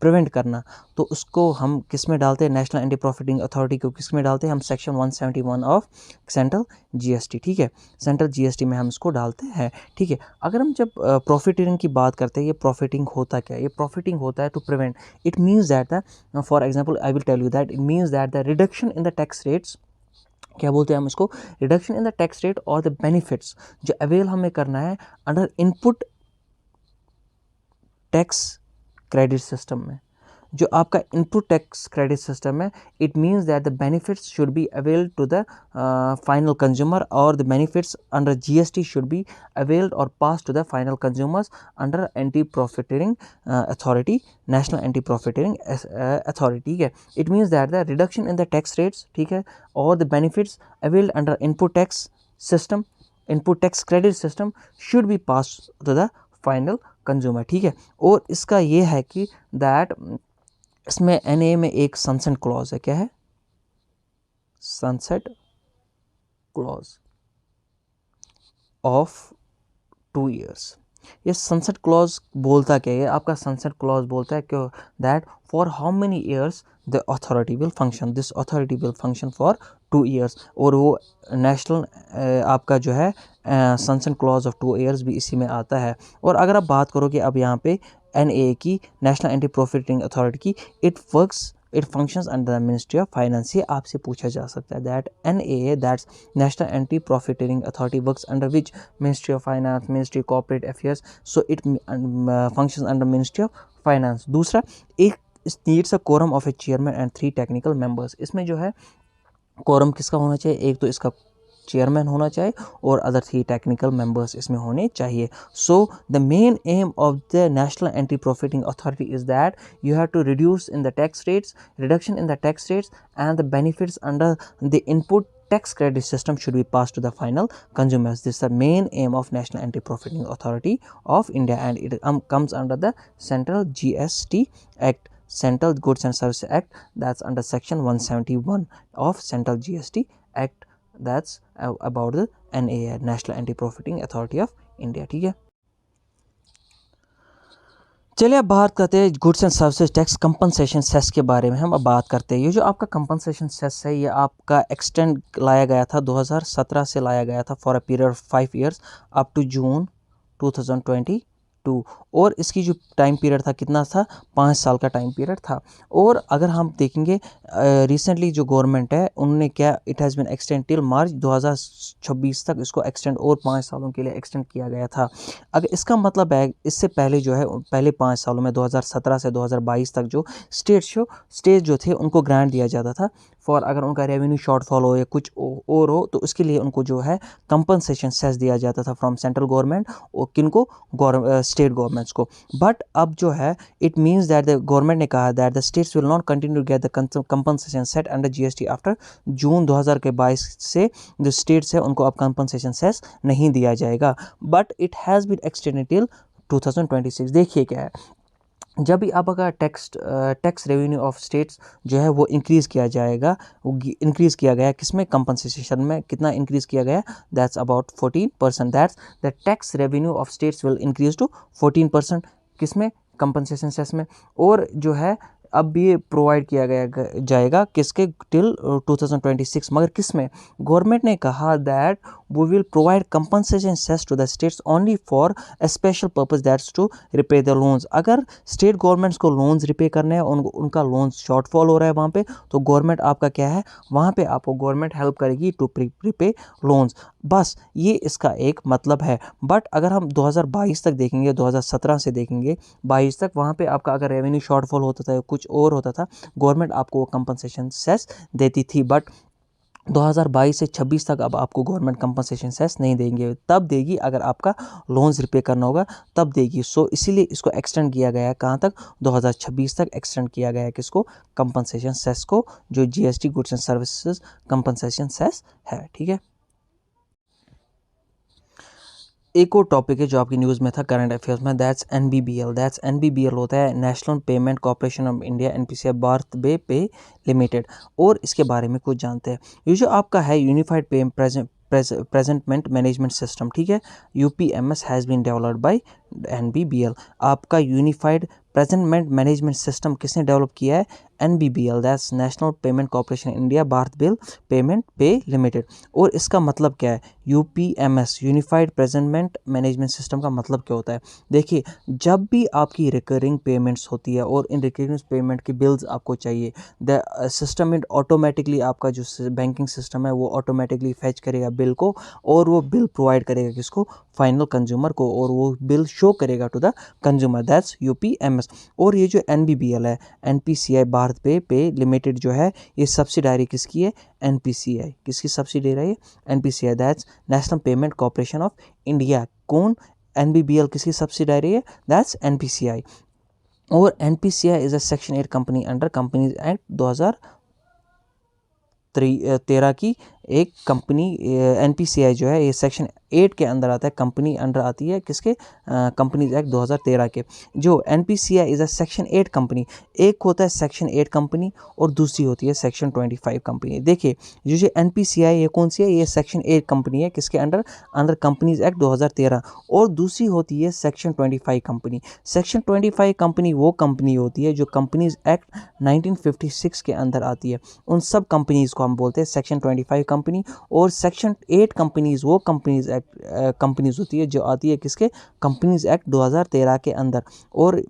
प्रिवेंट करना। तो उसको हम किस में डालते हैं, नेशनल एंटी प्रॉफिटिंग अथॉरिटी को किस में डालते हैं हम, सेक्शन 171 ऑफ सेंट्रल जीएसटी, ठीक है। सेंट्रल जीएसटी में हम इसको डालते हैं, ठीक है। अगर हम जब प्रॉफिटिंग की बात करते हैं, ये प्रॉफिटिंग होता क्या है, ये प्रॉफिटिंग होता है to prevent. It means that the, for example I will tell you that, it means that the reduction in the tax rates, क्या बोलते हैं हम इसको, reduction in the tax rate और द बेनिफिट्स जो अवेल हमें करना है under input tax credit system में। जो आपका इनपुट टैक्स क्रेडिट सिस्टम है, it means that the benefits should be availed to the final consumer, और the benefits under GST should be availed और pass to the final consumers under anti profiteering authority, national anti profiteering authority, ठीक है। It means that the reduction in the tax rates, ठीक है, और the benefits availed under input tax system, input tax credit system should be pass to the final consumer, ठीक है। और इसका ये है कि दैट इसमें एनए में एक सनसेट क्लॉज है, क्या है, सनसेट क्लॉज ऑफ 2 years। ये सनसेट क्लॉज बोलता क्या है, आपका सनसेट क्लॉज बोलता है क्यों, that for how many years the authority will function, this authority will function for 2 years। और वो नेशनल आपका जो है सनसेट क्लॉज ऑफ 2 years भी इसी में आता है। और अगर आप बात करोगे अब यहाँ पे एनए की, नेशनल एंटी प्रॉफिटिंग अथॉरिटी की, it functions under the ministry of finance. ये आपसे पूछा जा सकता है that NA, that's national anti profiteering authority, works under which, ministry of finance, ministry corporate affairs, so it functions under ministry of finance. दूसरा, एक needs a quorum of a chairman and 3 technical members. इसमें जो है कोरम किसका होना चाहिए, एक तो इसका चेयरमैन होना चाहिए और अदर 3 टेक्निकल मेंबर्स इसमें होने चाहिए। So the main aim of the national anti profiting authority is that you have to reduce in the tax rates, reduction in the tax rates and the benefits under the input tax credit system should be passed to the final consumers. This is the main aim of National Anti-Profiting Authority of India, and it comes under the Central GST Act, Central Goods and Services Act, that's under section 171 of Central GST Act, that's about the NAA, National Anti-Profiting Authority of India, ठीक है। चलिए अब बात करते हैं goods and services tax compensation cess के बारे में। हम अब बात करते हैं, ये जो आपका कंपनसेशन सेस है, ये आपका एक्सटेंड लाया गया था 2017 से लाया गया था for a period of 5 years up to June 2022, और इसकी जो टाइम पीरियड था कितना था, 5 साल का टाइम पीरियड था। और अगर हम देखेंगे रिसेंटली जो गवर्नमेंट है उन्होंने क्या, it has been extend till March 2026 तक, इसको एक्सटेंड और 5 सालों के लिए एक्सटेंड किया गया था। अगर इसका मतलब है इससे पहले जो है, पहले 5 सालों में 2017 से 2022 तक जो स्टेट जो थे उनको ग्रांट दिया जाता था फॉर, अगर उनका रेवेन्यू शॉर्टफॉल हो या कुछ और हो तो उसके लिए उनको जो है कंपनसेशन सेस दिया जाता था फ्रॉम सेंट्रल गवर्नमेंट, और किनको, स्टेट गवर्नमेंट्स को। बट अब जो है it means that the government ने कहा that the states will not continue get the compensation set under GST after June 2022 से जो स्टेट्स है उनको अब कंपनसेशन सेस नहीं दिया जाएगा, but it has been extended till 2026। देखिए क्या है, जब भी आपका टैक्स रेवेन्यू ऑफ स्टेट्स जो है वो इंक्रीज़ किया जाएगा, वो इंक्रीज़ किया गया किसमें, कंपनसेशन में। कितना इंक्रीज़ किया गया, that's about 14%। That's the tax revenue of states will increase to 14%, किसमें, कंपनसेशन सेस में। और जो है अब भी ये प्रोवाइड किया जाएगा किसके, टिल 2026, मगर किसमें, गवर्नमेंट ने कहा that we will provide compensation cess to the states only for a special purpose, that's to repay the loans। अगर स्टेट गवर्नमेंट्स को लोन्स रिपे करने हैं, उनका लोन्स शॉर्टफॉल हो रहा है वहाँ पे, तो गवर्नमेंट आपका क्या है, वहाँ पे आपको गवर्नमेंट हेल्प करेगी टू रिपे लोन्स। बस ये इसका एक मतलब है। बट अगर हम 2022 तक देखेंगे, 2017 से देखेंगे 22 तक, वहाँ पे आपका अगर रेवेन्यू शॉर्टफॉल होता था, कुछ और होता था, गवर्नमेंट आपको वो कंपनसेशन सेस देती थी। बट 2022 से 26 तक अब आपको गवर्नमेंट कंपनसेशन सेस नहीं देंगे, तब देगी अगर आपका लोन्स रिपे करना होगा, तब देगी। सो इसीलिए इसको एक्सटेंड किया गया है, कहाँ तक, 2026 तक एक्सटेंड किया गया है किसको, कंपनसेशन सेस को, जो GST goods and services compensation cess है। ठीक है, एक और टॉपिक है जो आपकी न्यूज़ में था करंट अफेयर्स में, दैट्स एनबीबीएल। दैट्स एनबीबीएल होता है national payment corporation of India, NPCI Bharat pay limited. और इसके बारे में कुछ जानते हैं। ये जो आपका है यूनिफाइड प्रेजेंटमेंट मैनेजमेंट सिस्टम, ठीक है, UPMS has been developed by NBBL. आपका यूनिफाइड प्रेजेंटमेंट मैनेजमेंट सिस्टम किसने डेवलप किया है, NBBL, that's national payment corporation India Bharat bill payment pay limited. और इसका मतलब क्या है, UPMS unified presentment management system का मतलब क्या होता है। देखिए, जब भी आपकी रिकरिंग पेमेंट्स होती है और इन रिकरिंग पेमेंट की बिल्स आपको चाहिए, द सिस्टम इट ऑटोमेटिकली, आपका जो बैंकिंग सिस्टम है वो ऑटोमेटिकली फैच करेगा बिल को, और वो बिल प्रोवाइड करेगा किसको, फाइनल कंज्यूमर को, और वो बिल शो करेगा टू द कंज्यूमर, दैट्स यूपीएमएस। और ये जो एनबीबीएल है, एनपीसीआई भारत पे लिमिटेड जो है, ये सब्सिडायरी किसकी है, एनपीसीआई। किसकी सब्सिडायरी है, NPCI, that's national payment corporation of India. कौन, एनबीबीएल किसकी सब्सिडायरी है, दैट्स एनपीसीआई। और NPCI is a section 8 company under companies act 2013 की एक कंपनी। एनपीसीआई जो है ये सेक्शन 8 के अंदर आता है, कंपनी अंडर आती है किसके, कंपनीज एक्ट 2013 के। जो NPCI is a section 8 company, एक होता है सेक्शन 8 कंपनी और दूसरी होती है सेक्शन 25 कंपनी। देखिए, जो एनपीसीआई ये कौन सी है, ये सेक्शन 8 कंपनी है, किसके अंडर, अंडर कंपनीज एक्ट 2013। और दूसरी होती है सेक्शन 25 कंपनी। सेक्शन 25 कंपनी वो कंपनी होती है जो कंपनीज एक्ट 1956 के अंदर आती है। उन सब कंपनीज को हम बोलते हैं सेक्शन 25 कंपनी। और सेक्शन 8 कंपनीज वो कंपनीज एक्ट कंपनीज होती है जो आती है किसके, कंपनीज एक्ट 2013 के अंदर। और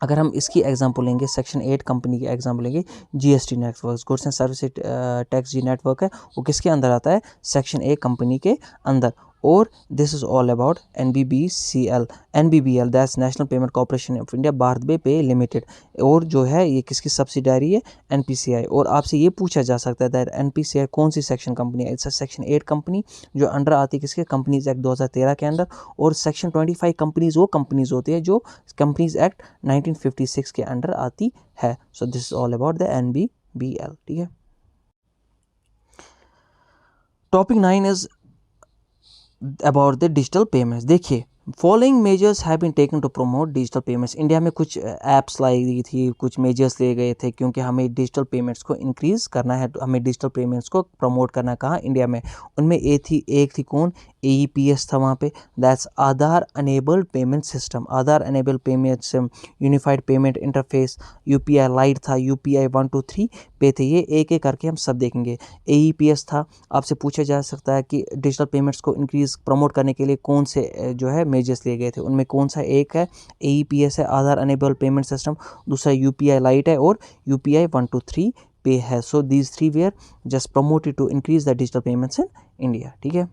अगर हम इसकी एग्जांपल लेंगे, सेक्शन 8 कंपनी की एग्जांपल लेंगे, GST network, goods and service tax G network है, वो किसके अंदर आता है, सेक्शन 8 कंपनी के अंदर। और this is all about NBBL, that's national payment corporation of India Bharat pay limited. और जो है ये किसकी सब्सिडायरी है, एनपीसीआई। और आपसे ये पूछा जा सकता है दैट एनपीसीआई कौन सी सेक्शन कंपनी है, इट्स सेक्शन 8 कंपनी जो अंडर आती है किसके, कंपनीज एक्ट 2013 के अंदर। और सेक्शन 25 कंपनीज वो कंपनीज होती है जो कंपनीज एक्ट 1956 के अंडर आती है। So this is all about the NBBL. ठीक है, topic 9 is about the digital payments. देखिए, following measures have been taken to promote digital payments. India में कुछ ऐप्स लाई गई थी, कुछ मेजर्स लिए गए थे, क्योंकि हमें डिजिटल पेमेंट्स को इंक्रीज करना है, हमें डिजिटल पेमेंट्स को प्रमोट करना है, कहाँ, इंडिया में। उनमें एक थी कौन, AEPS था वहाँ पे, that's Aadhaar enabled payment system. Aadhaar enabled payment system, unified payment interface, UPI light था, UPI 1 2 3 पे थे। ये एक एक करके हम सब देखेंगे। AEPS था, आपसे पूछा जा सकता है कि डिजिटल पेमेंट्स को इंक्रीज प्रमोट करने के लिए कौन से जो है मेजर्स लिए गए थे, उनमें कौन सा एक है, AEPS है, आधार अनेबल्ड पेमेंट सिस्टम, दूसरा UPI लाइट है, और UPI 1 2 3 पे है। So these 3 were just promoted to increase the digital payments in India. ठीक है,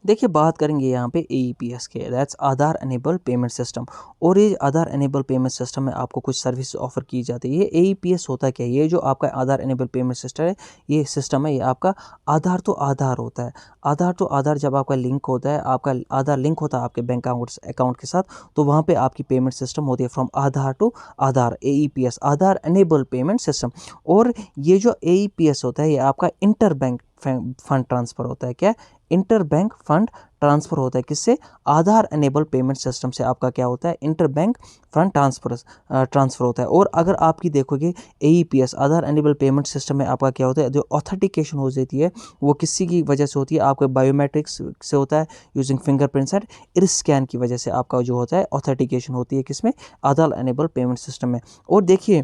देखिए, बात करेंगे यहाँ पे AEPS के, that's Aadhaar enable payment system. और ये आधार अनेबल पेमेंट सिस्टम में आपको कुछ सर्विस ऑफर की जाती है। ये AEPS होता क्या है, ये जो आपका आधार अनेबल पेमेंट सिस्टम है, ये सिस्टम है, ये आपका आधार तो आधार होता है। आधार तो आधार जब आपका लिंक होता है, आपका आधार लिंक होता है आपके बैंक अकाउंट के साथ, तो वहाँ पे आपकी पेमेंट सिस्टम होती है from Aadhaar to Aadhaar, AEPS, Aadhaar enable payment system. और ये जो AEPS होता है, ये आपका इंटर बैंक फंड ट्रांसफ़र होता है। क्या? इंटर बैंक फंड ट्रांसफ़र होता है किससे? आधार एनेबल पेमेंट सिस्टम से आपका क्या होता है? इंटर बैंक फंड ट्रांसफ़र होता है। और अगर आपकी देखोगे AEPS आधार एनेबल पेमेंट सिस्टम में आपका क्या होता है? जो ऑथेंटिकेशन हो जाती है वो किसी की वजह से होती है? आपके बायोमेट्रिक्स से होता है using fingerprints and iris scan की वजह से आपका जो होता है ऑथेंटिकेशन होती है किसमें? आधार एनेबल पेमेंट सिस्टम में। और देखिए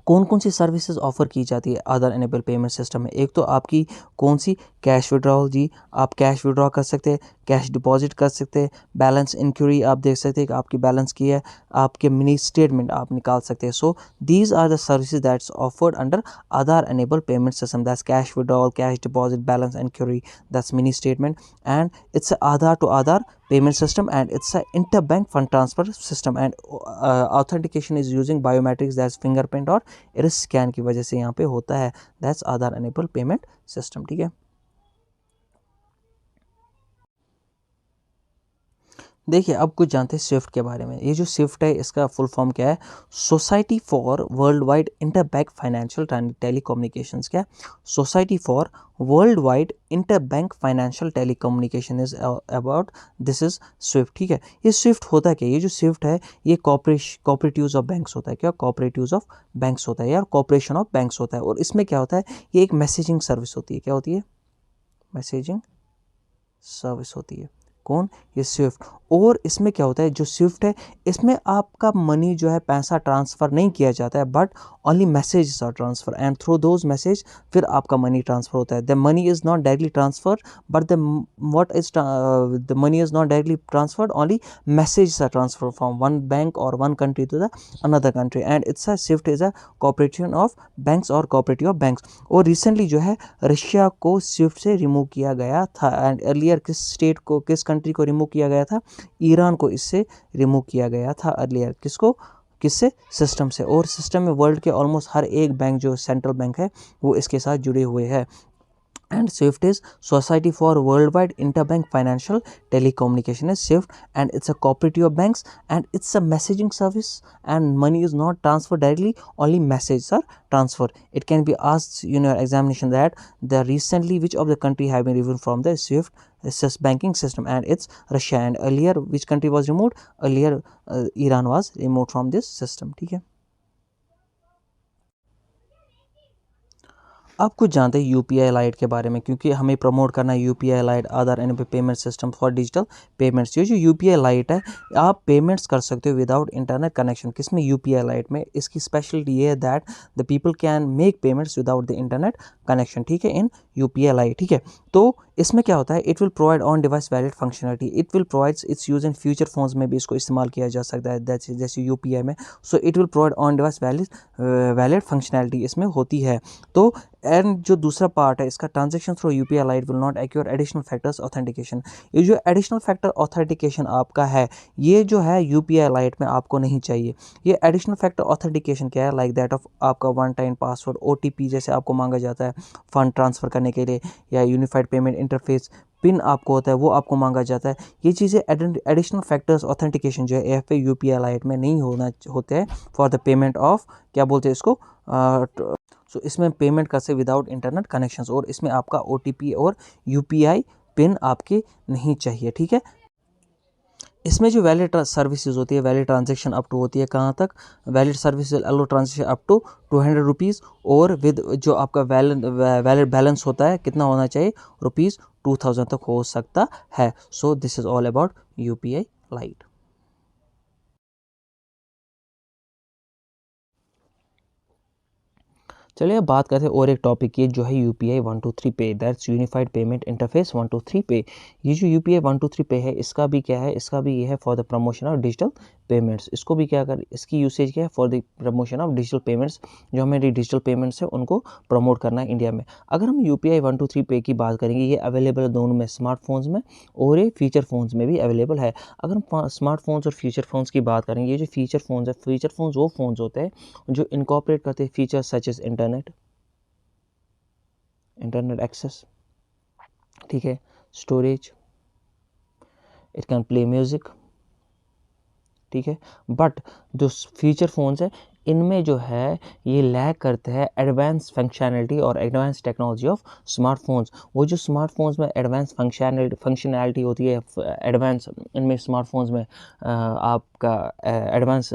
कौन कौन सी सर्विसेज ऑफर की जाती है आधार एनेबल पेमेंट सिस्टम में। एक तो आपकी कौन सी? कैश विड्रॉल जी, आप कैश विड्रॉ कर सकते हैं, कैश डिपॉजिट कर सकते हैं, बैलेंस इंक्वायरी आप देख सकते हैं कि आपकी बैलेंस की है, आपके मिनी स्टेटमेंट आप निकाल सकते हैं। So these are the services that's offered under Aadhaar enable payment system, that's cash withdrawal, cash deposit, balance inquiry, that's mini statement, and it's Aadhaar to Aadhaar payment system, and it's a interbank fund transfer system, and authentication is using biometrics, that's fingerprint और iris scan की वजह से यहाँ पे होता है, that's Aadhaar enabled payment system। ठीक है, देखिए अब कुछ जानते हैं स्विफ्ट के बारे में। ये जो स्विफ्ट है इसका फुल फॉर्म क्या है? Society for world wide interbank financial telecommunications. क्या? Society for world wide interbank financial telecommunication is about this is swift. ठीक है, ये स्विफ्ट होता क्या है? ये जो स्विफ्ट है ये कॉपरेटिव्स ऑफ बैंक्स होता है। क्या? कॉपरेटिव्स ऑफ बैंक्स होता है यार, कॉपरेशन ऑफ बैंक्स होता है। और इसमें क्या होता है? ये एक मैसेजिंग सर्विस होती है। क्या होती है? मैसेजिंग सर्विस होती है। कौन? ये स्विफ्ट। और इसमें क्या होता है? जो स्विफ्ट है इसमें आपका मनी जो है पैसा ट्रांसफ़र नहीं किया जाता है, but only message are transfer, and through those message फिर आपका मनी ट्रांसफ़र होता है। The money is not directly transfer, but the money is not directly transferred, only message are transfer from one bank और one country to the another country, and it's a swift is a cooperation of banks और कॉपरेटिव ऑफ बैंक्स। और रिसेंटली जो है रशिया को स्विफ्ट से रिमूव किया गया था, एंड अर्लियर किस कंट्री को रिमूव किया गया था? ईरान को इससे रिमूव किया गया था अर्लियर। किसको? किससे? सिस्टम से। और सिस्टम में वर्ल्ड के ऑलमोस्ट हर एक बैंक जो सेंट्रल बैंक है वो इसके साथ जुड़े हुए हैं। And SWIFT is Society for Worldwide Interbank Financial Telecommunication is SWIFT, and it's a cooperative of banks, and it's a messaging service, and money is not transferred directly, only messages are transferred. It can be asked in your examination that the recently which of the country have been removed from the SWIFT banking system, and it's Russia, and earlier which country was removed? Earlier Iran was removed from this system। ठीक है, आप कुछ जानते हैं UPI लाइट के बारे में, क्योंकि हमें प्रमोट करना है UPI light Aadhaar enable payment system for digital payments. ये जो UPI लाइट है आप पेमेंट्स कर सकते हो विदाउट इंटरनेट कनेक्शन। किसमें? UPI लाइट में। इसकी स्पेशलिटी ये है that the people can make payments without the internet connection. ठीक है, इन UPI लाइट। ठीक है, तो इसमें क्या होता है? It will provide on device valid functionality, it will provides it's use in future phones में भी इसको इस्तेमाल किया जा सकता है जैसे UPI में। So it will provide on device valid functionality इसमें होती है। तो एंड जो दूसरा पार्ट है इसका, transaction through UPI light will not accrue additional factors authentication. ये जो एडिशनल फैक्टर ऑथेंटिकेशन आपका है ये जो है UPI लाइट में आपको नहीं चाहिए। ये एडिशनल फैक्टर ऑथेंटिकेशन क्या है? लाइक दैट ऑफ आपका वन टाइम पासवर्ड, OTP जैसे आपको मांगा जाता है फंड ट्रांसफ़र करने के लिए, या यूनिफाइड पेमेंट इंटरफेस पिन आपको होता है वो आपको मांगा जाता है। ये चीज़ें एडिशनल फैक्टर्स ऑथेंटिकेशन जो है AFA UPI लाइट में नहीं होते हैं फॉर द पेमेंट ऑफ, क्या बोलते हैं इसको, सो इसमें पेमेंट कर से विदाउट इंटरनेट कनेक्शंस, और इसमें आपका OTP और UPI पिन आपके नहीं चाहिए। ठीक है, इसमें जो वैलिड सर्विसेज होती है, वैलिड ट्रांजेक्शन अप टू होती है कहाँ तक? Valid service allow transaction up to 200 rupees, और विद जो आपका वैलिड बैलेंस होता है कितना होना चाहिए? ₹2000 तक हो सकता है। So this is all about UPI light. चलिए अब बात करते हैं और एक टॉपिक की जो है UPI 123 पे, दैट्स यूनिफाइड पेमेंट इंटरफेस 123 पे। ये जो UPI 123 पे है इसका भी क्या है? इसका भी ये है for the promotion of digital payments. इसको भी क्या कर, इसकी यूसेज क्या है? For the promotion of digital payments. जो हमारी डिजिटल पेमेंट्स है उनको प्रमोट करना है इंडिया में। अगर हम UPI 123 पे की बात करेंगे, ये अवेलेबल है दोनों में, स्मार्टफोन्स में और ये फीचर फ़ोन्स में भी अवेलेबल है। अगर हम स्मार्टफोन्स और फीचर फ़ोन्स की बात करेंगे, ये जो फीचर फ़ोन्स है, फीचर फ़ोन्स वो फ़ोन्स होते हैं जो इनकॉर्पोरेट करते हैं features such as internet access, ठीक है, storage, it can play music. ठीक है, बट जो फीचर फ़ोन्स है इनमें जो है ये लैग करते हैं एडवांस फंक्शनैलिटी और एडवांस टेक्नोलॉजी ऑफ स्मार्टफोन्स। वो जो स्मार्टफोन्स में एडवांस फंक्शनैलिटी होती है, एडवांस इनमें स्मार्टफोन्स में आपका एडवांस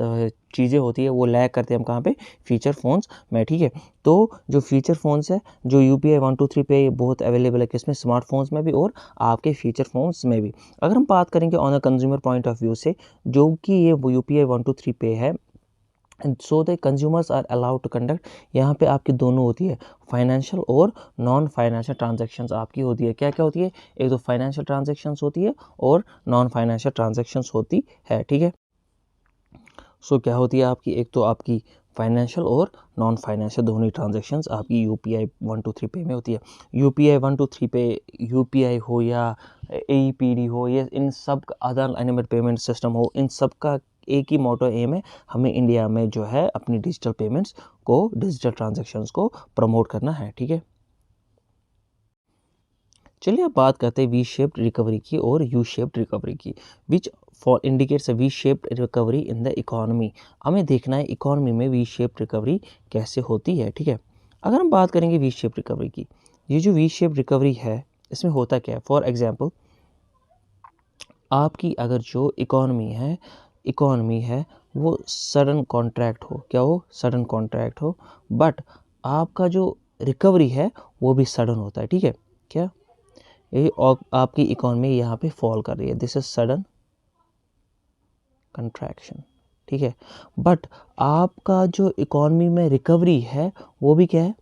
चीज़ें होती है, वो लैग करते हैं हम कहाँ पे, फीचर फ़ोन्स में, ठीक है। तो जो फीचर फ़ोन्स है जो UPI 123 पे बहुत अवेलेबल है, किसमें, स्मार्टफोन्स में भी और आपके फीचर फ़ोन्स में भी। अगर हम बात करेंगे on a consumer point of view से, जो कि ये UPI 123 पे है, so the consumers are allowed to conduct, यहाँ पे आपकी दोनों होती है, फाइनेंशियल और नॉन फाइनेंशियल ट्रांजैक्शंस आपकी होती है। क्या क्या होती है, एक तो फाइनेंशियल ट्रांजैक्शंस होती है और नॉन फाइनेंशियल ट्रांजैक्शंस होती है, ठीक है। सो क्या होती है आपकी, एक तो आपकी फाइनेंशियल और नॉन फाइनेंशियल दोनों ट्रांजैक्शंस आपकी UPI 123 पे में होती है। UPI 123 पे UPI हो या AEPD हो, या इन सब आधार एनिमेट पेमेंट सिस्टम हो, इन सब का एक ही मोटो एम है, हमें इंडिया में जो है अपनी डिजिटल पेमेंट्स को, डिजिटल ट्रांजैक्शंस को प्रमोट करना है, ठीक है। चलिए अब बात करते हैं वी शेप्ड रिकवरी की और यू शेप्ड रिकवरी की, which for indicates a V shaped recovery in the economy. हमें देखना है इकोनॉमी में वी शेप्ड रिकवरी कैसे होती है, ठीक है। अगर हम बात करेंगे वी शेप्ड रिकवरी की, ये जो वी शेप्ड रिकवरी है, इसमें होता क्या है, फॉर एग्जांपल आपकी अगर जो इकोनॉमी है वो सडन कॉन्ट्रैक्ट हो, क्या हो, सडन कॉन्ट्रैक्ट हो, बट आपका जो रिकवरी है वो भी सडन होता है, ठीक है। क्या, ये आपकी इकोनॉमी यहाँ पे फॉल कर रही है, दिस इज सडन कंट्रैक्शन, ठीक है। बट आपका जो इकोनॉमी में रिकवरी है वो भी क्या है,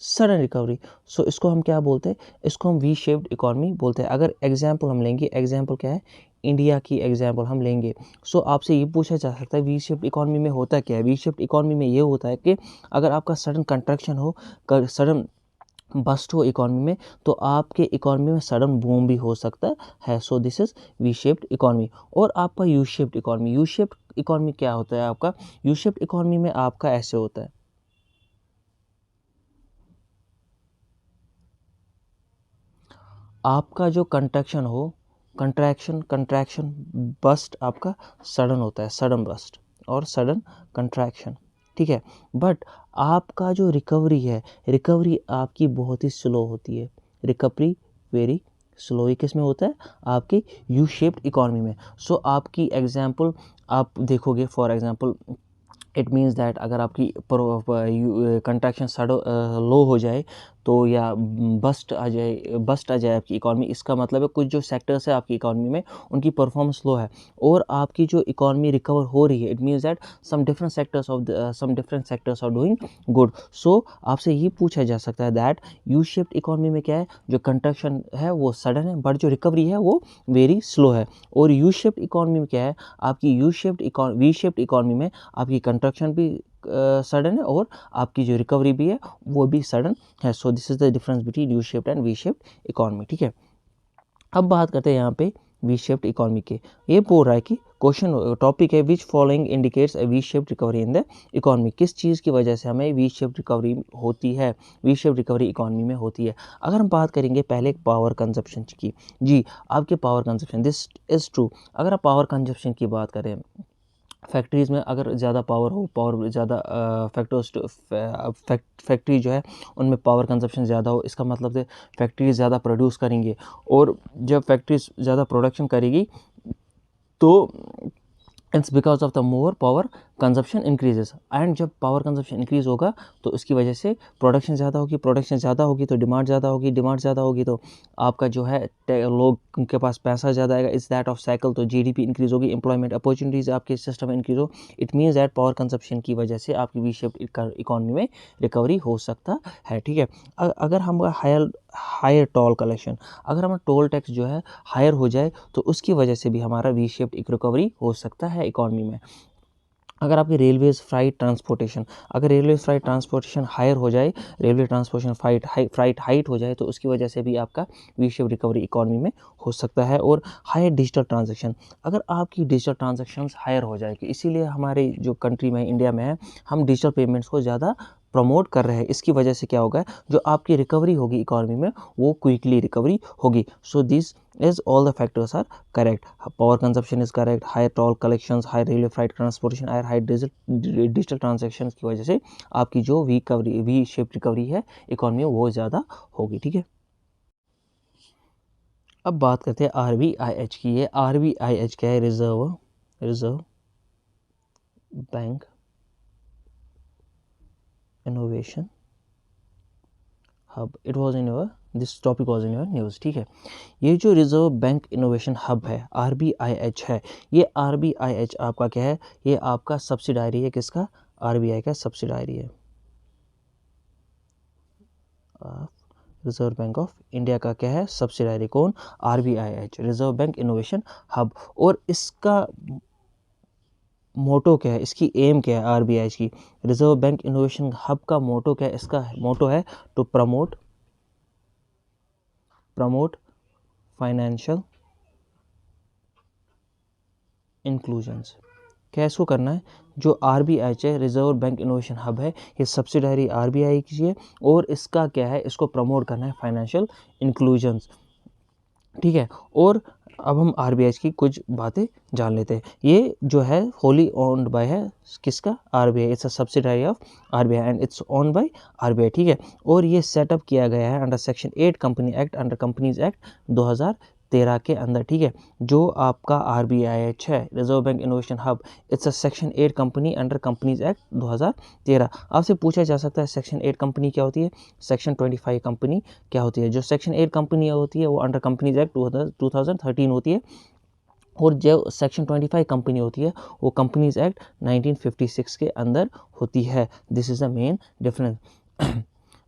सडन रिकवरी। सो इसको हम क्या बोलते हैं, इसको हम वी शेप्ड इकोनॉमी बोलते हैं। अगर एग्जांपल हम लेंगे, एग्जांपल क्या है, इंडिया की एग्जांपल हम लेंगे, सो आपसे ये पूछा जा सकता है वी शेप्ड इकोनॉमी में होता क्या है। वी शेप्ड इकोनॉमी में ये होता है कि अगर आपका सडन कंट्रैक्शन हो, सडन बस्ट हो इकोनॉमी में, तो आपके इकोनॉमी में सडन बूम भी हो सकता है। So this is V shaped economy. और आपका U shaped economy, U shaped economy क्या होता है आपका, यू शेप्ड इकोनॉमी में आपका ऐसे होता है, आपका जो कंट्रैक्शन हो, कंट्रैक्शन बस्ट आपका सडन होता है, सडन बस्ट और सडन कंट्रैक्शन, ठीक है। बट आपका जो रिकवरी है, रिकवरी आपकी बहुत ही स्लो होती है, रिकवरी वेरी स्लो। ये किस में होता है, आपकी यू शेप्ड इकोनॉमी में। सो आपकी एग्जांपल आप देखोगे, for example it means that अगर आपकी कंट्रैक्शन लो हो जाए तो, या बस्ट आ जाए आपकी इकॉनमी, इसका मतलब है कुछ जो सेक्टर्स है आपकी इकॉनमी में उनकी परफॉर्मेंस लो है और आपकी जो इकॉनमी रिकवर हो रही है, it means that some different sectors are doing good. So आपसे ये पूछा जा सकता है दैट यू शेप्ड इकॉनमी में क्या है, जो कंट्रैक्शन है वो सडन है, बट जो रिकवरी है वो वेरी स्लो है। और यू शेप्ड इकॉनमी में क्या है, आपकी वी शेप्ड इकॉनमी में आपकी कंट्रैक्शन भी सडन है और आपकी जो रिकवरी भी है वो भी सडन है। So this is the difference between U shaped and V shaped economy, ठीक है। अब बात करते हैं यहाँ पे वी शेप्ड इकॉनमी के। ये बोल रहा है कि क्वेश्चन टॉपिक है which following indicates a V shaped recovery in the economy, किस चीज़ की वजह से हमें वी शेप्ड रिकवरी होती है, वी शेप्ड रिकवरी इकॉनमी में होती है। अगर हम बात करेंगे पहले पावर कंजप्शन की, जी आपके power consumption, this is true. अगर आप पावर कंजप्शन की बात करें, फैक्ट्रीज़ में अगर ज़्यादा पावर हो, पावर ज़्यादा फैक्ट्री जो है उनमें पावर कंजप्शन ज़्यादा हो, इसका मतलब है फैक्ट्रीज ज़्यादा प्रोड्यूस करेंगे, और जब फैक्ट्रीज ज़्यादा प्रोडक्शन करेगी तो it's because of the more power consumption increases. And जब पावर कंजप्शन इंक्रीज होगा तो इसकी वजह से प्रोडक्शन ज़्यादा होगी, प्रोडक्शन ज़्यादा होगी तो डिमांड ज़्यादा होगी, डिमांड ज़्यादा होगी तो आपका जो है लोग के पास पैसा ज़्यादा आएगा, इस दैट ऑफ साइकिल, तो जीडीपी इंक्रीज होगी, एम्प्लॉयमेंट अपॉर्चुनिटीज़ आपके सिस्टम में इंक्रीज हो। It means that power consumption की वजह से आपकी वी शेप्ड इकॉनमी में रिकवरी हो सकता है, ठीक है। अगर हम हायर टोल कलेक्शन, अगर हमारा टोल टैक्स जो है हायर हो जाए तो उसकी वजह से भी हमारा वी शेप्ड एक रिकवरी हो सकता है इकॉनमी में। अगर आपकी रेलवेज फ्राइट ट्रांसपोर्टेशन, अगर रेलवे फ्राइट ट्रांसपोर्टेशन हायर हो जाए, रेलवे ट्रांसपोर्टेशन फ्राइट हाइट हो जाए तो उसकी वजह से भी आपका वी शेप रिकवरी इकॉनमी में हो सकता है। और हायर डिजिटल ट्रांजैक्शन, अगर आपकी डिजिटल ट्रांजैक्शंस हायर हो जाएगी, इसीलिए हमारे जो कंट्री में इंडिया में है हम डिजिटल पेमेंट्स को ज़्यादा प्रमोट कर रहे हैं, इसकी वजह से क्या होगा, जो आपकी रिकवरी होगी इकोनॉमी में वो क्विकली रिकवरी होगी. So this is all the factors are correct. Power consumption is correct, higher toll collections, high railway freight transportation, high digital transactions की वजह से आपकी जो वी शेप रिकवरी है इकोनॉमी में वो ज़्यादा होगी. ठीक है, अब बात करते हैं RBIH की. ये RBIH क्या है, reserve bank innovation hub. It was in your, this topic was in your news. ठीक है, ये जो रिजर्व बैंक इनोवेशन हब है RBIH है, ये RBIH आपका क्या है, ये आपका सब्सिडायरी है. किसका, RBI का सब्सिडायरी है. रिजर्व बैंक ऑफ इंडिया का क्या है, सब्सिडायरी. कौन, RBIH, reserve bank innovation hub. और इसका मोटो क्या है, इसकी एम क्या है, RBIH की, रिजर्व बैंक इनोवेशन हब का मोटो क्या है, इसका मोटो है टू प्रमोट फाइनेंशियल इंक्लूजन्स. क्या इसको करना है, जो RBIH है, रिजर्व बैंक इनोवेशन हब है, ये सब्सिडायरी RBI की है और इसका क्या है, इसको प्रमोट करना है फाइनेंशियल इंक्लूजन्स. ठीक है, और अब हम RBIH की कुछ बातें जान लेते हैं. ये जो है होली ओन्ड बाय है किसका, RBI. It's a subsidiary of RBI and it's owned by RBI. ठीक है, और ये सेटअप किया गया है under section 8 company act, under companies act 2013 के अंदर. ठीक है, जो आपका RBIH है, reserve bank innovation hub, it's a section 8 company under companies act 2013. आपसे पूछा जा सकता है सेक्शन 8 कंपनी क्या होती है, सेक्शन 25 कंपनी क्या होती है. जो सेक्शन 8 कंपनी होती है वो अंडर कंपनीज एक्ट 2013 होती है, और जो सेक्शन 25 कंपनी होती है वो कंपनीज एक्ट 1956 के अंदर होती है. This is the main difference.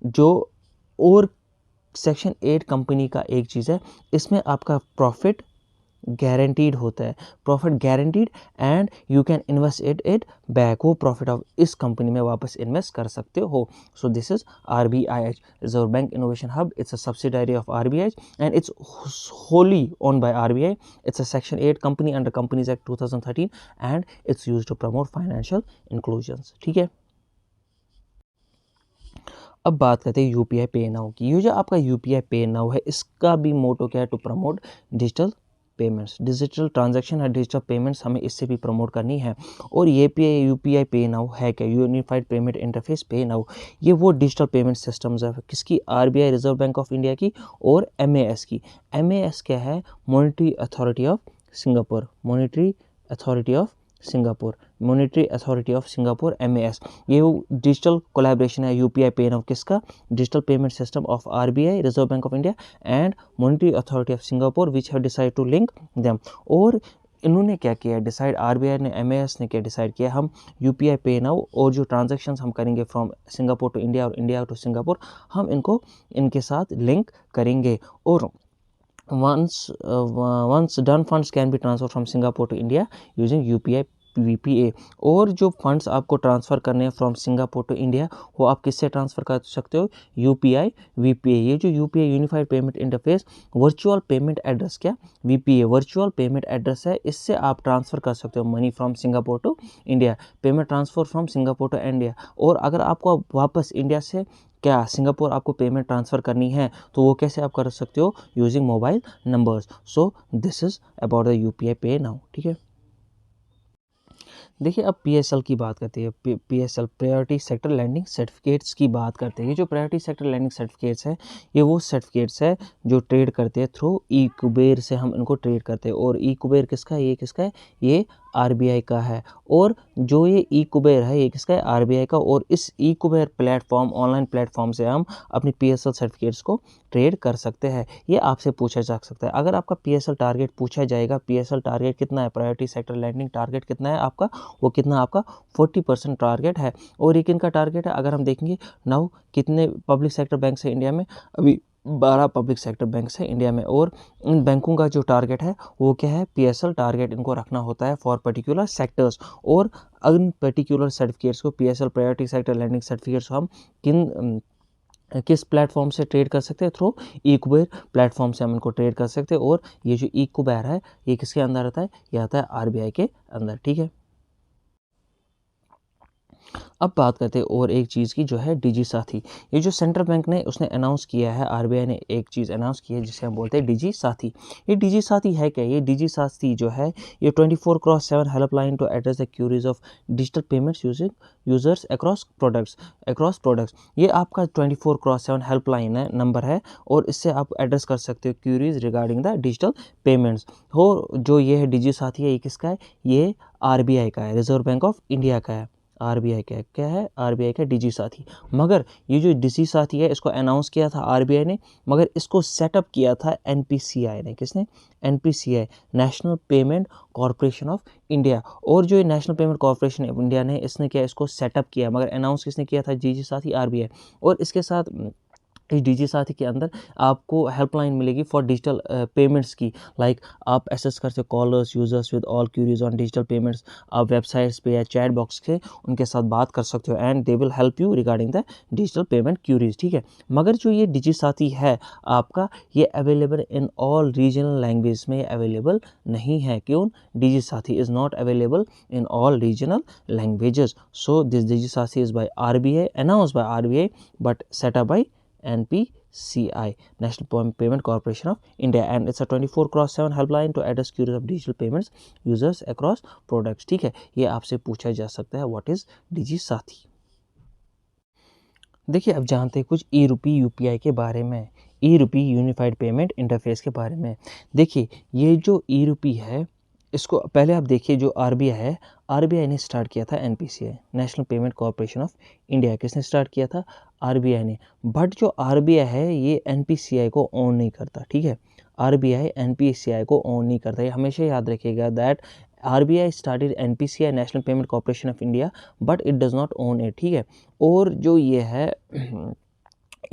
जो और सेक्शन 8 कंपनी का एक चीज़ है, इसमें आपका प्रॉफिट गारंटीड होता है, profit guaranteed, and you can invest it back. वो प्रॉफिट आप इस कंपनी में वापस इन्वेस्ट कर सकते हो. सो this is RBIH, reserve bank innovation hub. It's a subsidiary of RBIH and it's wholly owned by RBI. It's a section 8 company under Companies Act 2013 and it's used to promote financial inclusions. ठीक है, अब बात करते हैं UPI पे नाउ की. ये जो आपका UPI पे नाउ है, इसका भी मोटो क्या है, to promote digital payments, digital transaction और डिजिटल पेमेंट्स हमें इससे भी प्रमोट करनी है. और ये UPI पे नाउ है क्या, unified payment interface pay now. ये वो डिजिटल पेमेंट सिस्टम्स है किसकी, RBI, reserve bank of India की, और MAS की. MAS क्या है, monetary authority of Singapore, monetary authority of Singapore, MAS. ये डिजिटल कोलैबोरेशन है UPI पे नाउ किसका, digital payment system of RBI, reserve bank of India and monetary authority of Singapore which have decide to link them. और इन्होंने क्या किया डिसाइड, RBI ने, MAS ने क्या डिसाइड किया, हम UPI पे नाउ और जो ट्रांजेक्शन्स हम करेंगे फ्रॉम सिंगापुर टू इंडिया और इंडिया टू सिंगापुर, हम इनको इनके साथ लिंक करेंगे. और once done funds can be transferred from Singapore to India using UPI VPA. और जो फंड्स आपको ट्रांसफ़र करने हैं फ्रॉम सिंगापुर टू इंडिया, वो आप किससे ट्रांसफ़र कर सकते हो, UPI VPA. ये जो UPI unified payment interface virtual payment address, क्या, VPA वर्चुअल पेमेंट एड्रेस है, इससे आप ट्रांसफ़र कर सकते हो money from Singapore to India, payment transfer from Singapore to India. और अगर आपको वापस इंडिया से क्या सिंगापुर आपको पेमेंट ट्रांसफ़र करनी है, तो वो कैसे आप कर सकते हो, using mobile numbers. So this is about the UPI pay now. ठीक है, देखिए अब PSL की बात करते हैं. PSL priority sector lending certificates की बात करते हैं. ये जो प्रायोरिटी सेक्टर लैंडिंग सर्टिफिकेट्स है, ये वो सर्टिफिकेट्स है जो ट्रेड करते हैं थ्रू ई-कुबेर से, हम इनको ट्रेड करते हैं. और ई-कुबेर किसका है, ये किसका है, ये RBI का है. और जो ये ई-कुबेर है, ये किसका है, RBI का. और इस ई-कुबेर प्लेटफॉर्म, ऑनलाइन प्लेटफॉर्म से हम अपनी PSL सर्टिफिकेट्स को ट्रेड कर सकते हैं. ये आपसे पूछा जा सकता है, अगर आपका PSL टारगेट पूछा जाएगा, PSL टारगेट कितना है, प्रायोरिटी सेक्टर लैंडिंग टारगेट कितना है आपका, वो कितना आपका 40% टारगेट है. और ये किनका टारगेट है, अगर हम देखेंगे नाउ कितने पब्लिक सेक्टर बैंक है इंडिया में, अभी 12 पब्लिक सेक्टर बैंक्स है इंडिया में. और इन बैंकों का जो टारगेट है वो क्या है, PSL टारगेट इनको रखना होता है फॉर पर्टिकुलर सेक्टर्स. और इन पर्टिकुलर सर्टिफिकेट्स को, PSL priority sector lending certificates को हम किस प्लेटफॉर्म से ट्रेड कर सकते हैं, थ्रू ई-कुबेर प्लेटफॉर्म से हम इनको ट्रेड कर सकते हैं. और ये जो ई-कुबेर है, ये किसके अंदर आता है, ये आता है RBI के अंदर. ठीक है, अब बात करते हैं और एक चीज़ की जो है डिजी साथी। ये जो सेंट्रल बैंक ने उसने अनाउंस किया है, आरबीआई ने एक चीज़ अनाउंस की है जिसे हम बोलते हैं डिजी साथी। ये डिजी साथी है क्या? ये डिजी साथी जो है ये 24/7 helpline to address the queries of digital payments using users across products. ये आपका 24/7 हेल्पलाइन है, नंबर है, और इससे आप एड्रेस कर सकते हो queries regarding the digital payments. हो जो ये है डिजी साथी है, ये किसका है? ये आरबीआई का है, रिजर्व बैंक ऑफ इंडिया का है। आरबीआई का क्या है? आरबीआई का डिजी साथी। मगर ये जो डिजी साथी है इसको अनाउंस किया था आरबीआई ने, मगर इसको सेटअप किया था एनपीसीआई ने। किसने? NPCI, national payment corporation of India. और जो ये national payment corporation of India ने इसने क्या इसको सेटअप किया, मगर अनाउंस किसने किया था? डिजी साथी, आरबीआई। और इसके साथ इस डिजी साथी के अंदर आपको हेल्पलाइन मिलेगी फॉर डिजिटल पेमेंट्स की। लाइक आप एक्सेस कर सकते हो callers users with all queries on digital payments. आप वेबसाइट्स पे या चैट बॉक्स के उनके साथ बात कर सकते हो and they will help you regarding the digital payment queries, ठीक है। मगर जो ये डिजी साथी है आपका, ये available in all regional language में अवेलेबल नहीं है। क्यों? Digi Saathi is not available in all regional languages. So this Digi Saathi is by RBI, announced by RBI, but set up by NPCI, National Payment Corporation of India, and it's a 24/7 helpline to address queries of digital payments users across products, ठीक है। ये आपसे पूछा जा सकता है व्हाट इज डिजी साथी। देखिए अब जानते हैं कुछ ई रूपी यूपीआई के बारे में, ई रूपी यूनिफाइड पेमेंट इंटरफेस के बारे में। देखिए ये जो ई रूपी है इसको पहले आप देखिए, जो आरबीआई है, आरबीआई ने स्टार्ट किया था NPCI, national payment corporation of India. किसने स्टार्ट किया था? आरबीआई ने। बट जो आरबीआई है ये एनपीसीआई को ओन नहीं करता, ठीक है। आरबीआई एनपीसीआई को ओन नहीं करता, ये हमेशा याद रखिएगा that RBI started NPCI, national payment corporation of India, but it does not own it, ठीक है। और जो ये है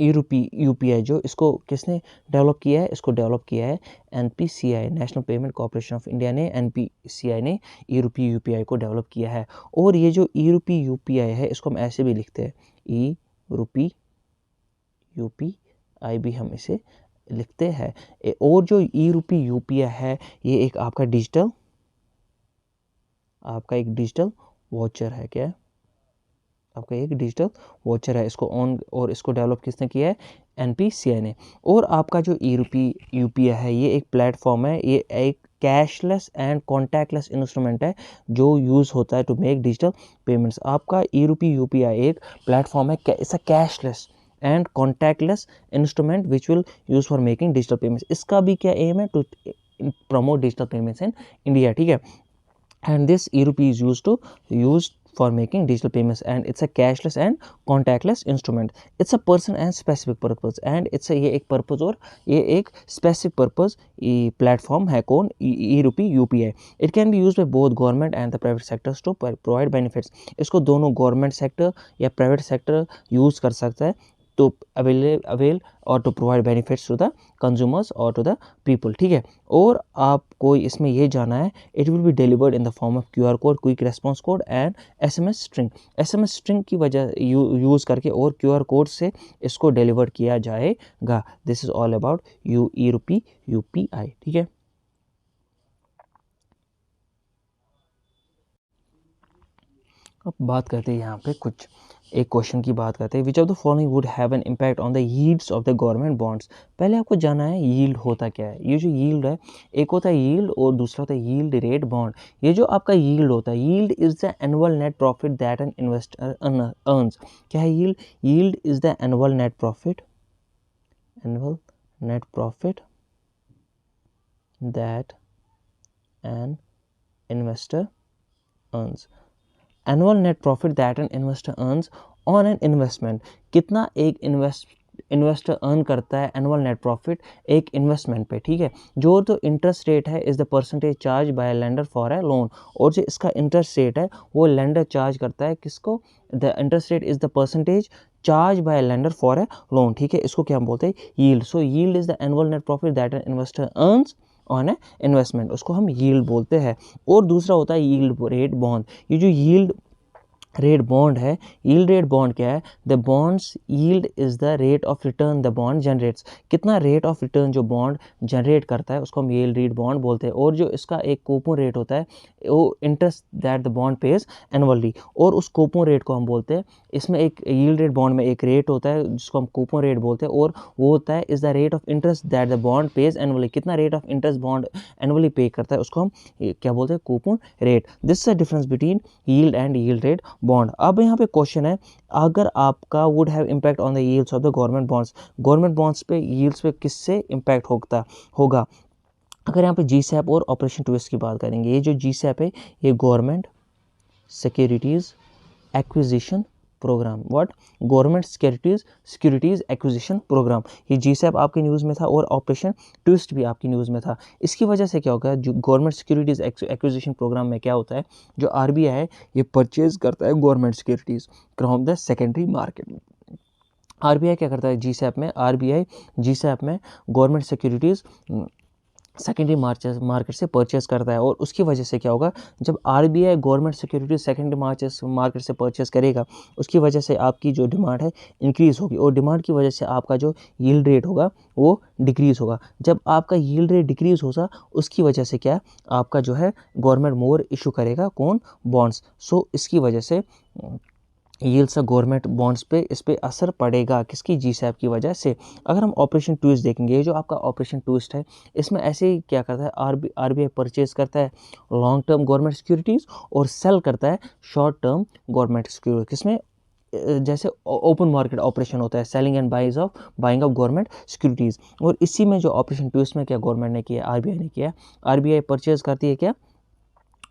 यूपीआई जो इसको किसने डेवलप किया है? इसको डेवलप किया है NPCI, national payment corporation of India ने, एनपीसीआई ने ई रूपी यूपीआई को डेवलप किया है। और ये जो ई रूपी यूपीआई है इसको हम ऐसे भी लिखते हैं, ई रूपी यूपीआई भी हम इसे लिखते हैं। और जो ई रूपी यूपीआई है ये एक आपका एक डिजिटल वॉचर है। क्या है? आपका एक डिजिटल वॉचर है। इसको ऑन और इसको डेवलप किसने किया है? एनपीसीआई ने। और आपका जो ई रूपी यूपीआई है ये एक प्लेटफॉर्म है, ये एक कैशलेस एंड कॉन्टैक्टलेस इंस्ट्रूमेंट है जो यूज़ होता है टू मेक डिजिटल पेमेंट्स। आपका ई रूपी यूपीआई एक प्लेटफॉर्म है, it's a cashless and contactless instrument which will use for making digital payments. इसका भी क्या एम है? To promote digital payments in India, ठीक है। And this e-rupee is used for making digital payments, and it's a cashless and contactless instrument. It's a person and specific purpose, and it's a ये एक purpose और ये एक specific purpose platform है। कौन? e-rupee UPI. It can be used by both government and the private sectors to provide benefits. इसको दोनों government sector या private sector use कर सकता है to avail और to provide benefits to the consumers और टू द पीपल, ठीक है। और आपको इसमें ये जाना है, it will be delivered in the form of QR code, quick response code and SMS string की वजह यूज़ करके और क्यूआर कोड से इसको डिलीवर किया जाएगा। दिस इज ऑल अबाउट ई रूपी यूपीआई, ठीक है। अब बात करते हैं यहाँ पे कुछ एक क्वेश्चन की बात करते हैं, which of the following would have an impact on the yields of the government bonds. पहले आपको जाना है यील्ड होता क्या है। ये जो यील्ड है, एक होता है यील्ड और दूसरा होता है यील्ड रेट बॉन्ड। ये जो आपका यील्ड होता है, yield is the annual net profit that an investor earns. क्या है yield? Yield is the annual net profit that an investor earns. Annual net profit that an investor earns on an investment. कितना एक इन्वेस्टर अर्न करता है एनुअल नेट प्रॉफिट एक इन्वेस्टमेंट पे, ठीक है। जो तो इंटरेस्ट रेट है is the percentage charge by lender for a loan. और जो इसका इंटरेस्ट रेट है वो लेंडर चार्ज करता है किसको? The interest rate is the percentage charge by lender for a loan, ठीक है। इसको क्या हम बोलते हैं? Yield. So yield is the annual net profit that an investor earns on A investment, उसको हम यील्ड बोलते हैं। और दूसरा होता है यील्ड रेट बॉन्ड। ये जो यील्ड रेट बॉन्ड है, यील्ड रेट बॉन्ड क्या है, the bonds yield is the rate of return the bond generates, कितना रेट ऑफ रिटर्न जो बॉन्ड जनरेट करता है उसको हम यील्ड रेट बॉन्ड बोलते हैं। और जो इसका एक कूपन रेट होता है वो interest that the bond pays annually, और उस कूपन रेट को हम बोलते हैं, इसमें एक यील्ड रेट बॉन्ड में एक रेट होता है जिसको हम कूपन रेट बोलते हैं, और वो होता है is the rate of interest that the bond pays annually, कितना rate of interest bond annually pay करता है उसको हम क्या बोलते हैं, coupon rate. This is the difference between yield and yield rate bond. अब यहाँ पे क्वेश्चन है, अगर आपका would have impact on the yields of the government bonds पे यील्ड्स पे किससे इम्पैक्ट होगा। अगर यहाँ पे जीसैप और ऑपरेशन ट्विस्ट की बात करेंगे, ये जो जीसैप है ये government securities acquisition programme, what, government securities acquisition programme, ये जीसैप आपकी न्यूज़ में था और ऑपरेशन ट्विस्ट भी आपकी न्यूज़ में था। इसकी वजह से क्या होगा, जो गवर्नमेंट सिक्योरिटीज एक्विजिशन प्रोग्राम में क्या होता है, जो आरबीआई है ये परचेज करता है government securities from the secondary market में। आरबीआई क्या करता है जीसैप में, आरबीआई जीसैप में गवर्नमेंट सिक्योरिटीज सेकेंडरी मार्केट से परचेस करता है, और उसकी वजह से क्या होगा, जब RBI government securities secondary market से परचेस करेगा उसकी वजह से आपकी जो डिमांड है इंक्रीज़ होगी, और डिमांड की वजह से आपका जो यील्ड रेट होगा वो डिक्रीज़ होगा। जब आपका यील्ड रेट डिक्रीज़ होगा उसकी वजह से क्या, आपका जो है गवर्नमेंट मोर इशू करेगा, कौन, बॉन्ड्स। सो इसकी वजह से यील्ड्स गवर्नमेंट बॉन्ड्स पे इस पे असर पड़ेगा, किसकी, जीसैप की वजह से। अगर हम ऑपरेशन ट्विस्ट देखेंगे, ये जो आपका ऑपरेशन ट्विस्ट है इसमें ऐसे ही क्या करता है, आरबीआई परचेज करता है लॉन्ग टर्म गवर्नमेंट सिक्योरिटीज़ और सेल करता है शॉर्ट टर्म गवर्नमेंट सिक्योरिटी, किसमें, जैसे ओपन मार्केट ऑपरेशन होता है, selling and buying of government securities. और इसी में जो ऑपरेशन ट्विस्ट में क्या गवर्नमेंट ने किया, आरबीआई ने किया, आरबीआई परचेज करती है क्या,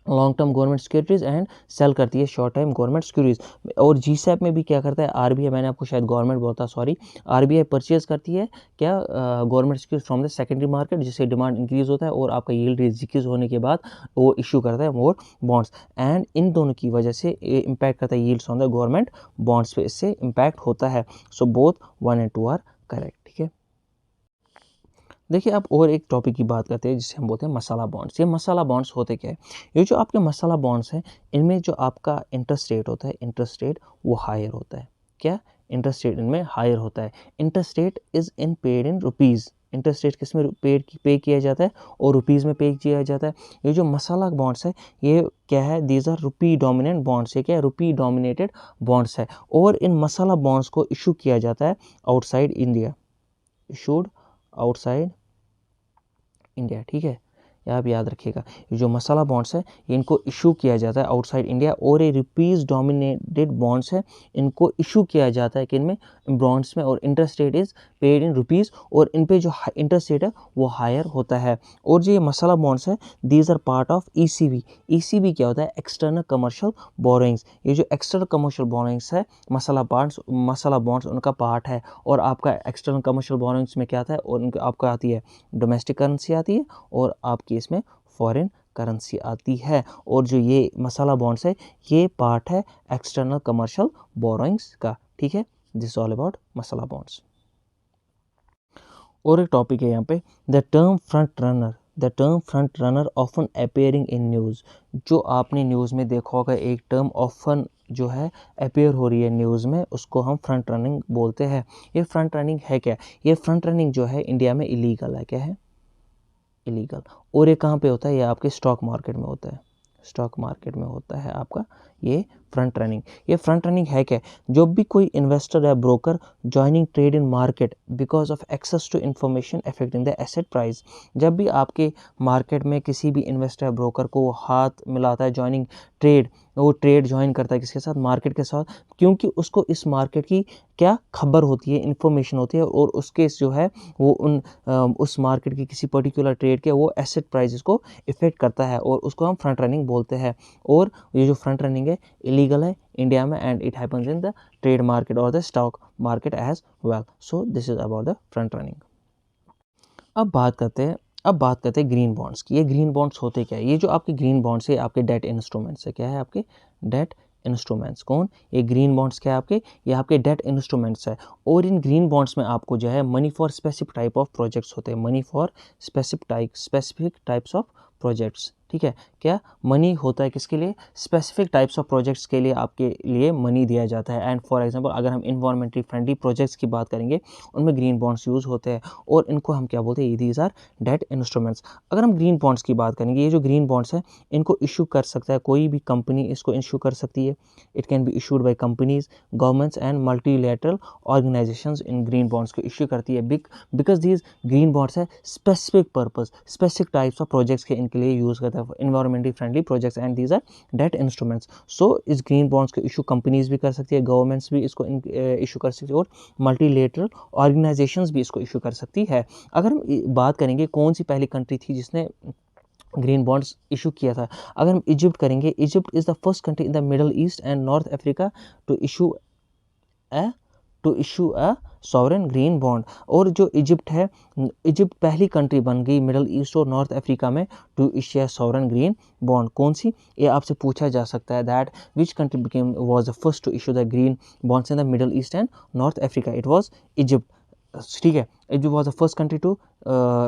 long term government securities and sale करती है शॉर्ट टाइम गवर्नमेंट सिक्योरिटीज़। और जीसैप में भी क्या करता है आरबीआई, मैंने आपको शायद गवर्नमेंट बोलता, सॉरी, आरबीआई परचेज करती है क्या, government securities from the secondary market, जिससे डिमांड इंक्रीज होता है और आपका यील्ड रेट डिक्रीज होने के बाद वो इशू करता है मोर बॉन्ड्स, एंड इन दोनों की वजह से इम्पैक्ट करता है yields on the government bonds पे, इससे इम्पैक्ट होता है। So both 1 and 2 are correct, ठीक है। देखिए आप और एक टॉपिक की बात करते हैं जिसे हम बोलते हैं मसाला बॉन्ड्स। ये मसाला बॉन्ड्स होते क्या है, ये जो आपके मसाला बॉन्ड्स हैं इनमें जो आपका इंटरेस्ट रेट होता है, इंटरेस्ट रेट वो हायर होता है, क्या, इंटरेस्ट रेट इनमें हायर होता है। Interest rate is in paid in rupees, interest rate किस में पे किया जाता है, और रुपीज़ में पे किया जाता है। ये जो मसाला बॉन्ड्स है ये क्या है, these are rupee dominant bonds, ये क्या है, रुपी डोमिनेटेड बॉन्ड्स है। और इन मसाला बॉन्ड्स को इशू किया जाता है outside India, issued outside India, ठीक है, ये आप याद रखिएगा। ये जो मसाला बॉन्ड्स है ये इनको इशू किया जाता है आउटसाइड इंडिया, और ये रुपीज़ डोमिनेटेड बॉन्ड्स है, इनको इशू किया जाता है किन में, बॉन्ड्स में, और interest rate is paid in rupees, और इन पे जो इंटरेस्ट रेट है वो हायर होता है। और जो ये मसाला बॉन्ड्स है these are part of ECB. ECB क्या होता है, एक्सटर्नल कमर्शियल बोरोइंग्स। ये जो एक्सटर्नल कमर्शियल बोरोइंग्स है मसाला बॉन्ड्स उनका पार्ट है। और आपका एक्सटर्नल कमर्शियल बोरोइंग्स में क्या आता है, और आपका आती है डोमेस्टिक करेंसी आती है, और आपकी इसमें फॉरेन करेंसी आती है। और जो ये मसाला बॉन्ड्स है ये पार्ट है एक्सटर्नल कमर्शियल बोरोइंग्स का, ठीक है। This all about masala bonds. और एक टॉपिक है यहाँ पे, the term front runner often appearing in news. जो आपने न्यूज़ में देखा होगा एक टर्म ऑफन जो है अपेयर हो रही है न्यूज़ में, उसको हम फ्रंट रनिंग बोलते हैं। ये फ्रंट रनिंग है क्या, ये फ्रंट रनिंग जो है इंडिया में इलीगल है, क्या है, इलीगल। और ये कहाँ पे होता है, ये आपके स्टॉक मार्केट में होता है, स्टॉक मार्केट में होता है आपका ये फ्रंट रनिंग। ये फ्रंट रनिंग है क्या, जब भी कोई इन्वेस्टर या broker joining trade in market because of access to information affecting the asset price, जब भी आपके मार्केट में किसी भी इन्वेस्टर या ब्रोकर को हाथ मिलाता है ज्वाइनिंग ट्रेड, वो ट्रेड ज्वाइन करता है किसके साथ, मार्केट के साथ, क्योंकि उसको इस मार्केट की क्या खबर होती है, इन्फॉर्मेशन होती है, और उसके जो है वो उस मार्केट की किसी पर्टिकुलर ट्रेड के वो एसेट प्राइसेस को इफेक्ट करता है, और उसको हम फ्रंट रनिंग बोलते हैं। और ये जो फ्रंट रनिंग है इलीगल है इंडिया में, and it happens in the trade market और the stock market as well. So this is about the front running. अब बात करते हैं ग्रीन बॉन्ड्स की। ये ग्रीन बॉन्ड्स होते क्या है, ये जो आपके ग्रीन बॉन्ड्स है आपके डेट इंस्ट्रूमेंट्स है, क्या है आपके डेट इंस्ट्रूमेंट्स। कौन, ये ग्रीन बॉन्ड्स क्या है आपके, ये आपके डेट इंस्ट्रूमेंट्स है। और इन ग्रीन बॉन्ड्स में आपको जो है money for specific type of projects होते हैं, money for specific types of projects, ठीक है। क्या मनी होता है किसके लिए? स्पेसिफिक टाइप्स ऑफ प्रोजेक्ट्स के लिए आपके लिए मनी दिया जाता है। एंड फॉर एग्जांपल अगर हम इन्वायरमेंटली फ्रेंडली प्रोजेक्ट्स की बात करेंगे, उनमें ग्रीन बॉन्ड्स यूज़ होते हैं और इनको हम क्या बोलते हैं? These are debt instruments. अगर हम ग्रीन बॉन्ड्स की बात करेंगे, ये जो ग्रीन बॉन्ड्स हैं इनको इशू कर सकता है कोई भी कंपनी, इसको इशू कर सकती है। It can be issued by companies, governments and multilateral organizations in green bonds को इशू करती है बिकॉज दीज ग्रीन बॉन्ड्स है specific purpose, specific types of projects के इनके लिए यूज़ करता है, environmentally friendly projects and these are debt instruments. So इस ग्रीन बॉन्ड्स को इशू कंपनीज भी कर सकती है, गवर्नमेंट्स भी इसको इशू कर सकती है और मल्टीलेटरल ऑर्गेनाइजेशंस भी इसको इशू कर सकती है। अगर हम बात करेंगे कौन सी पहली कंट्री थी जिसने ग्रीन बॉन्ड्स इशू किया था, अगर हम इजिप्ट करेंगे, Egypt is the first country in the middle east and north Africa to issue a sovereign green bond. और जो इजिप्ट है, इजिप्ट पहली कंट्री बन गई मिडल ईस्ट और नॉर्थ अफ्रीका में to issue a sovereign green bond. कौन सी? ये आपसे पूछा जा सकता है that which country became was the first to issue the green bonds in the middle east and north Africa? It was Egypt. ठीक है, Egypt was the first country to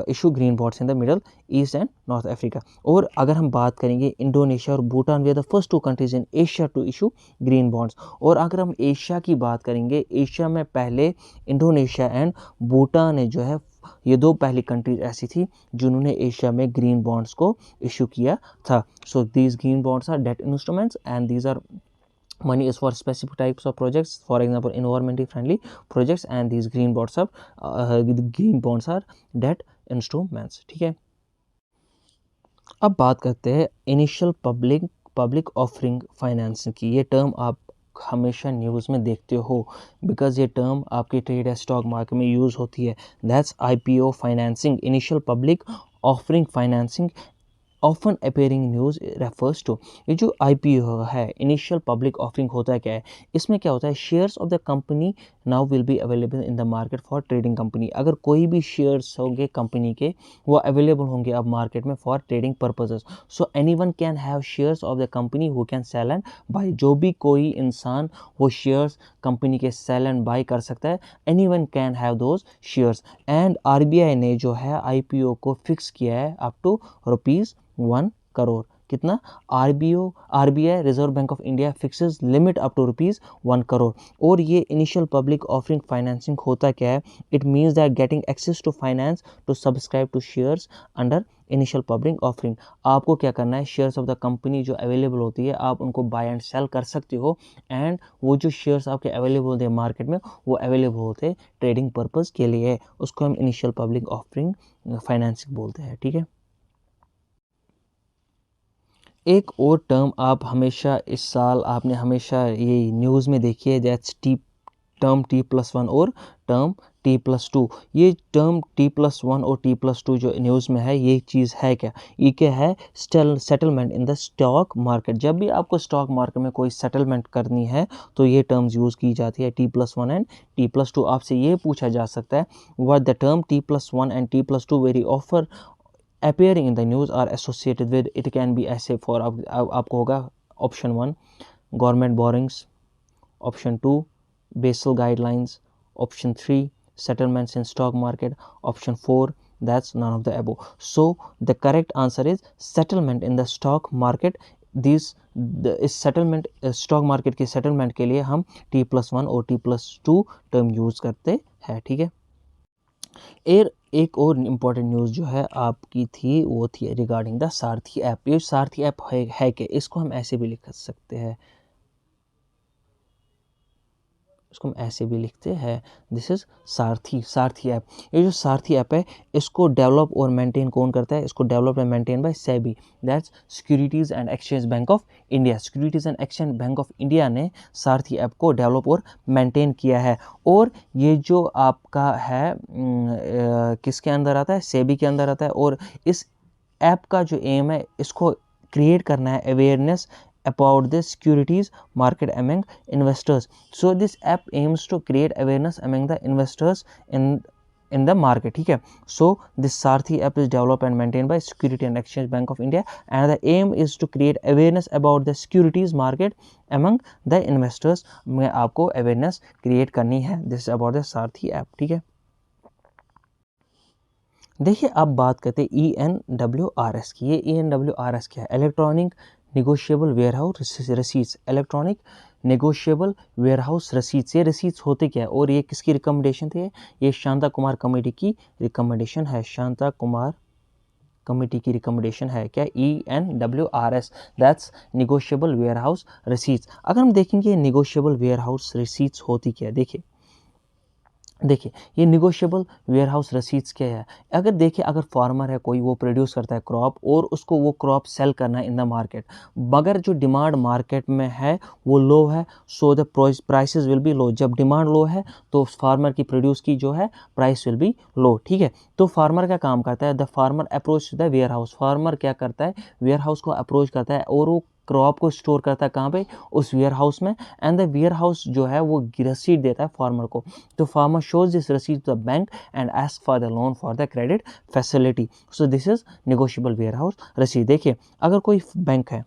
issue green bonds in the middle east and north Africa. और अगर हम बात करेंगे इंडोनेशिया और भूटान, वे are the first 2 countries in Asia to issue green bonds. और अगर हम एशिया की बात करेंगे, एशिया में पहले इंडोनेशिया एंड भूटान ने जो है, ये 2 पहली कंट्रीज ऐसी थी जिन्होंने एशिया में ग्रीन बॉन्ड्स को इशू किया था। So these green bonds are debt instruments and these are money is for specific types of projects, for example environmentally friendly projects, and these green bonds are debt instruments। ठीक है, अब बात करते हैं इनिशियल पब्लिक ऑफरिंग फाइनेंसिंग की। ये टर्म आप हमेशा न्यूज़ में देखते हो बिकॉज ये टर्म आपके ट्रेड या स्टॉक मार्केट में यूज़ होती है। दैट्स IPO financing, initial public offering financing often appearing news refers to. ये जो IPO है, इनिशियल पब्लिक ऑफरिंग, होता क्या है? इसमें क्या होता है? Shares of the company now will be available in the market for trading company. अगर कोई भी शेयर्स होंगे कंपनी के, वो अवेलेबल होंगे अब मार्केट में for trading purposes. So anyone can have shares of the company who can sell and buy. जो भी कोई इंसान वो शेयर्स कंपनी के सेल एंड बाय कर सकता है, anyone can have those shares. And RBI ने जो है IPO को फिक्स किया है अप टू ₹1 करोड़। कितना? RBI reserve bank of India fixes limit up to ₹1 crore. और ये इनिशियल पब्लिक ऑफरिंग फाइनेंसिंग होता क्या है? It means that getting access to finance to subscribe to shares under initial public offering. आपको क्या करना है? शेयर्स ऑफ द कंपनी जो अवेलेबल होती है, आप उनको बाय एंड सेल कर सकते हो। एंड वो जो शेयर्स आपके अवेलेबल होते हैं मार्केट में, वो अवेलेबल होते हैं ट्रेडिंग पर्पज़ के लिए। उसको हम इनिशियल पब्लिक ऑफरिंग फाइनेंसिंग बोलते हैं। ठीक है, एक और टर्म आप हमेशा इस साल आपने हमेशा ये न्यूज़ में देखी है, दैट्स टर्म T+1 और टर्म T+2। ये टर्म T+1 और T+2 जो न्यूज़ में है, ये चीज़ है क्या? ये क्या है? Settlement in the stock market. जब भी आपको स्टॉक मार्केट में कोई सेटलमेंट करनी है तो ये टर्म्स यूज़ की जाती है, T+1 एंड T+2। आपसे ये पूछा जा सकता है what the term T+1 and T+2 very offer appearing in the news are associated with। it can be ऐसे for आपको होगा option 1 government borrowings, option 2 Basel guidelines, option 3 settlements in stock market, option 4 that's none of the above। so the correct answer is settlement in the stock market। इस सेटलमेंट स्टॉक मार्केट के सेटलमेंट के लिए हम T+1 और T+2 टर्म यूज़ करते हैं। ठीक है, एक और इम्पॉर्टेंट न्यूज़ जो है आपकी थी, वो थी रिगार्डिंग द सारथी ऐप। ये सारथी ऐप है कि इसको हम ऐसे भी लिख सकते हैं, इसको हम ऐसे भी लिखते हैं, दिस इज सारथी ऐप। ये जो सारथी ऐप है, इसको डेवलप और मेंटेन कौन करता है? इसको develop and maintain by SEBI, that's securities and exchange bank of India. Securities and exchange bank of India ने सारथी ऐप को डेवलप और मेंटेन किया है। और ये जो आपका है किसके अंदर आता है? सेबी के अंदर आता है। और इस ऐप का जो एम है, इसको क्रिएट करना है awareness about the securities market among investors। so this app aims to create awareness among the investors in the market। ठीक है, so this Sarthi app is developed and maintained by Security and Exchange Bank of India and the aim is to create awareness about the securities market among the investors। में आपको awareness create करनी है, this is about the Sarthi app। ठीक है, देखिए आप बात करते हैं ENWRS की। ये ENWRS क्या है? Electronic negotiable warehouse receipts. Electronic negotiable warehouse receipts, ये रसीट्स होते क्या है और ये किसकी रिकमेंडेशन थी? ये शांता कुमार कमेटी की रिकमेंडेशन है। शांता कुमार कमेटी की रिकमेंडेशन है क्या? ENWRS, that's negotiable warehouse receipts. अगर हम देखेंगे नेगोशिएबल वेयरहाउस रसीट्स होती क्या है, देखिए ये निगोशिएबल वेयरहाउस रसीट्स क्या है? अगर देखिए, अगर फार्मर है कोई, वो प्रोड्यूस करता है क्रॉप और उसको वो क्रॉप सेल करना है इन द मार्केट, मगर जो डिमांड मार्केट में है वो लो है, so the prices will be low. जब डिमांड लो है तो फार्मर की प्रोड्यूस की जो है प्राइस विल बी लो, ठीक है। तो फार्मर क्या काम करता है? The farmer approach the warehouse. फार्मर क्या करता है? वेयर हाउस को अप्रोच करता है और वो क्रॉप को स्टोर करता है कहाँ पे? उस वेयर हाउस में। एंड द वेयर हाउस जो है वो रसीद देता है फार्मर को। तो farmer shows this receipt to the bank and asks for the loan for the credit facility. So this is negotiable warehouse receipt. देखिए अगर कोई बैंक है,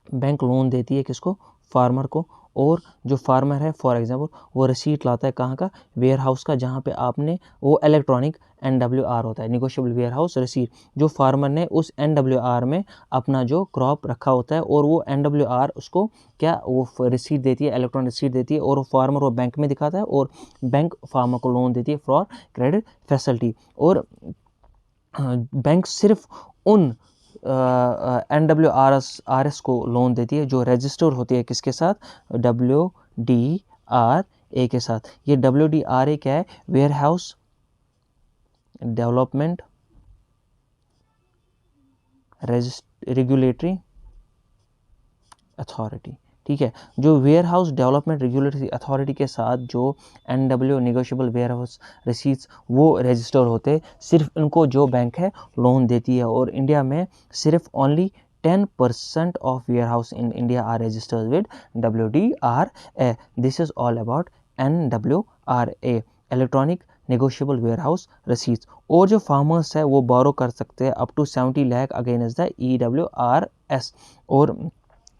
बैंक लोन देती है किसको? फार्मर को। और जो फार्मर है फॉर एग्जांपल वो रसीट लाता है कहाँ का? वेयर हाउस का, जहाँ पे आपने वो इलेक्ट्रॉनिक NWR होता है, निगोशिएबल वेयर हाउस रसीट। जो फार्मर ने उस NWR में अपना जो क्रॉप रखा होता है और वो NWR उसको क्या वो रिसीट देती है, इलेक्ट्रॉनिक रिसीट देती है, और वो फार्मर वो बैंक में दिखाता है और बैंक फार्मर को लोन देती है फॉर क्रेडिट फैसिलिटी। और बैंक सिर्फ उन NWRS को लोन देती है जो रजिस्टर होती है किसके साथ? WDRA के साथ। ये WDRA क्या है? Warehouse development regulatory authority, ठीक है। जो warehouse development regulatory authority के साथ जो NW negotiable warehouse receipts वो रजिस्टर होते, सिर्फ इनको जो बैंक है लोन देती है। और इंडिया में सिर्फ only 10% of warehouse in India are registered with WDRA। This is all about NWRA, electronic negotiable warehouse receipts. और जो फार्मर्स है वो बोरो कर सकते हैं up to 70 lakh against the EWRS। और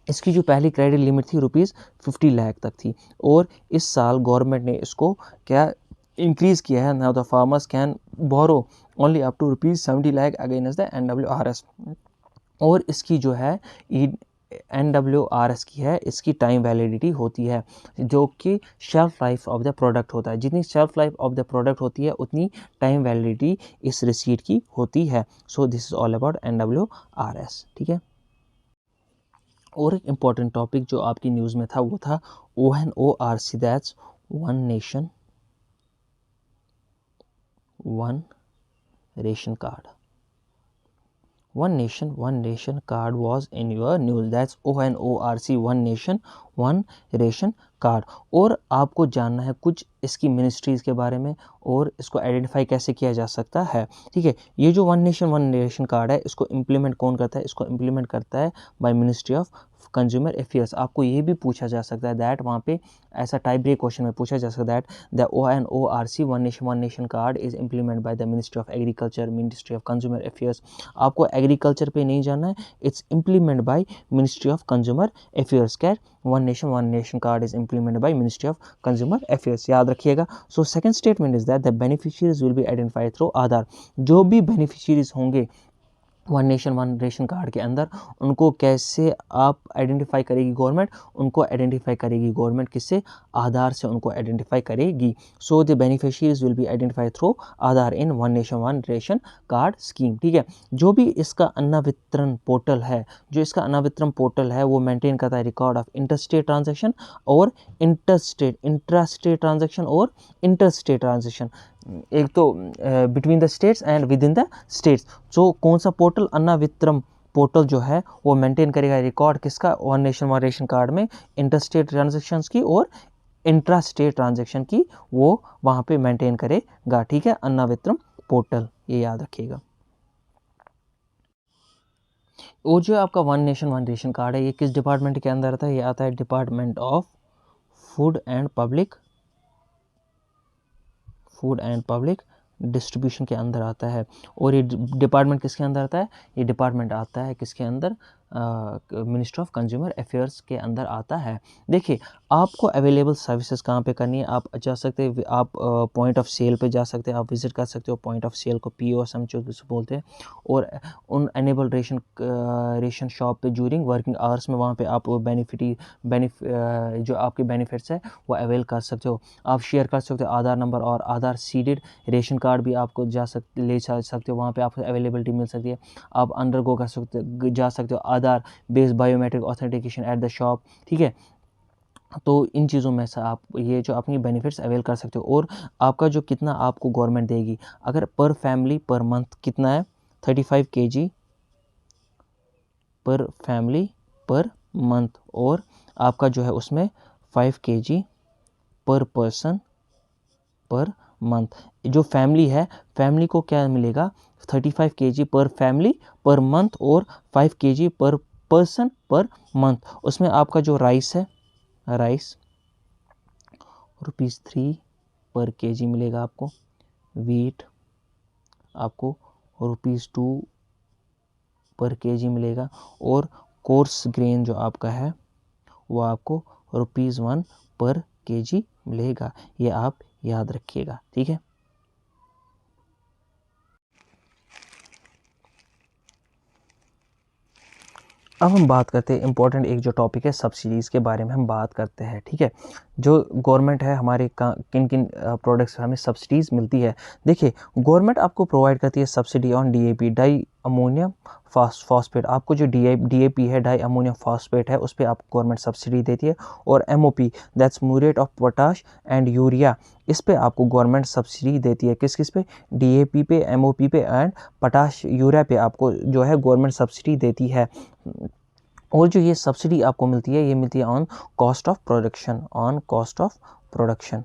इसकी जो पहली क्रेडिट लिमिट थी ₹50 लाख तक थी, और इस साल गवर्नमेंट ने इसको क्या इंक्रीज़ किया है। Now the farmers can borrow only up to ₹70 lakh against the NWRS। और इसकी जो है NWRS की है, इसकी टाइम वैलिडिटी होती है, जो कि shelf life of the product होता है। जितनी shelf life of the product होती है उतनी टाइम वैलिडिटी इस रिसीट की होती है। So this is all about NWRS, ठीक है। और एक इम्पॉर्टेंट टॉपिक जो आपकी न्यूज़ में था वो था ONORC, that's one nation one ration card. One nation card was in your news, that's ONORC, one nation one ration card. और आपको जानना है कुछ इसकी मिनिस्ट्रीज़ के बारे में और इसको आइडेंटिफाई कैसे किया जा सकता है, ठीक है। ये जो one nation one ration card है इसको इम्प्लीमेंट कौन करता है? इसको इम्प्लीमेंट करता है bye ministry of consumer affairs. आपको ये भी पूछा जा सकता है दैट, वहाँ पे ऐसा टाइप ब्रेक क्वेश्चन में पूछा जा सकता है that the ONORC one nation card is implement by the ministry of agriculture, ministry of consumer affairs. आपको एग्रीकल्चर पे नहीं जाना है, it's implement by ministry of consumer affairs. क्या? One nation card is implemented by ministry of consumer affairs, याद रखिएगा। So second statement is that the beneficiaries will be identified through Aadhaar. जो भी बेनिफिशियरीज होंगे one nation one ration card के अंदर, उनको कैसे आप आइडेंटिफाई करेगी गवर्नमेंट? उनको आइडेंटिफाई करेगी गवर्नमेंट किससे? आधार से उनको आइडेंटिफाई करेगी। So the beneficiaries will be identified through Aadhaar in one nation one ration card scheme, ठीक है। जो भी इसका अन्न वितरण पोर्टल है, वो मेंटेन करता है रिकॉर्ड ऑफ इंटरस्टेट ट्रांजैक्शन और इंट्रास्टेट ट्रांजैक्शन और इंटरस्टेट ट्रांजैक्शन। एक तो between the states and with in the states. जो कौन सा पोर्टल? अन्ना वित्रम पोर्टल जो है वो मेंटेन करेगा रिकॉर्ड किसका? One nation one ration card में इंटरस्टेट ट्रांजैक्शंस की और इंट्रा स्टेट ट्रांजैक्शन की, वो वहाँ पे मेंटेन करेगा, ठीक है। अन्ना वित्रम पोर्टल, ये याद रखिएगा। और जो आपका one nation one ration card है ये किस डिपार्टमेंट के अंदर आता है? ये आता है department of food and public distribution के अंदर आता है। और ये डिपार्टमेंट किसके अंदर आता है? ये डिपार्टमेंट आता है किसके अंदर? मिनिस्ट्री ऑफ कंज्यूमर अफेयर्स के अंदर आता है। देखिए, आपको अवेलेबल सर्विसेज कहाँ पे करनी है? आप जा सकते हैं, आप पॉइंट ऑफ सेल पे जा सकते हैं, आप विजिट कर सकते हो पॉइंट ऑफ सेल को, POS हम जो बोलते हैं। और उन एनेबल रेशन शॉप पे ज्यूरिंग वर्किंग आवर्स में वहाँ पे आप जो आपके बेनिफिट्स है वो अवेल कर सकते हो। आप शेयर कर सकते हो आधार नंबर और आधार सीडेड रेशन कार्ड भी आपको ले सकते हो, वहाँ पे आपको अवेलेबिलिटी मिल सकती है। आप अंडरगो कर सकते जा सकते हो Aadhaar based biometric authentication at the shop, ठीक है। तो इन चीज़ों में से आप ये जो अपनी बेनिफिट्स अवेल कर सकते हो। और आपका जो कितना आपको गवर्नमेंट देगी, अगर पर फैमिली पर मंथ कितना है? 35 kg पर फैमिली पर मंथ, और आपका जो है उसमें 5 kg पर पर्सन पर मंथ। जो फैमिली है, फैमिली को क्या मिलेगा? 35 kg पर फैमिली पर मंथ और 5 kg पर पर्सन पर मंथ। उसमें आपका जो राइस है, राइस ₹3 पर kg मिलेगा आपको। वीट आपको ₹2 पर kg मिलेगा। और कोर्स ग्रेन जो आपका है वो आपको ₹1 पर kg मिलेगा। ये आप याद रखिएगा, ठीक है। अब हम बात करते हैं इम्पोर्टेंट एक जो टॉपिक है सब्सिडीज़ के बारे में हम बात करते हैं, ठीक है। जो गवर्नमेंट है हमारे किन किन प्रोडक्ट्स हमें सब्सिडीज़ मिलती है। देखिए, गवर्नमेंट आपको प्रोवाइड करती है subsidy on DAP, di ammonium phosphate. आपको जो DAP है, डाई अमोनियम फॉस्फेट है, उस पर आपको गवर्नमेंट सब्सिडी देती है। और MOP that's muriate of potash and urea, इस पे आपको गवर्नमेंट सब्सिडी देती है। किस किस पे? DAP पे, MOP पे एंड पोटाश यूरिया पे आपको जो है गवर्नमेंट सब्सिडी देती है। और जो ये सब्सिडी आपको मिलती है, ये मिलती है on cost of production, on cost of production.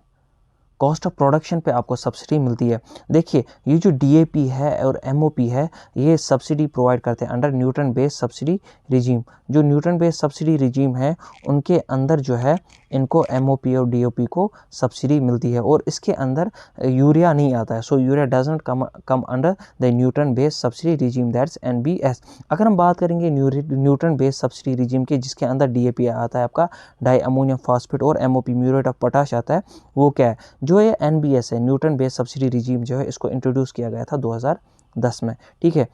Cost of production पे आपको सब्सिडी मिलती है। देखिए, ये जो DAP है और MOP है, ये सब्सिडी प्रोवाइड करते हैं under nutrient based subsidy regime. जो न्यूट्रन बेस्ड सब्सिडी रिजीम है उनके अंदर जो है इनको MOP और DAP को सब्सिडी मिलती है। और इसके अंदर यूरिया नहीं आता है। So urea does not come under the nutrient based subsidy regime, that's NBS। अगर हम बात करेंगे न्यूट्रन बेस्ड सब्सिडी रिजीम के, जिसके अंदर DAP आता है आपका डाई अमोनियम फॉस्फेट और MOP म्यूरेट ऑफ पोटाश आता है, वो क्या है? जो ये NBS है, न्यूट्रन बेस्ड सब्सिडी रिजीम जो है, इसको इंट्रोड्यूस किया गया था 2010 में, ठीक है।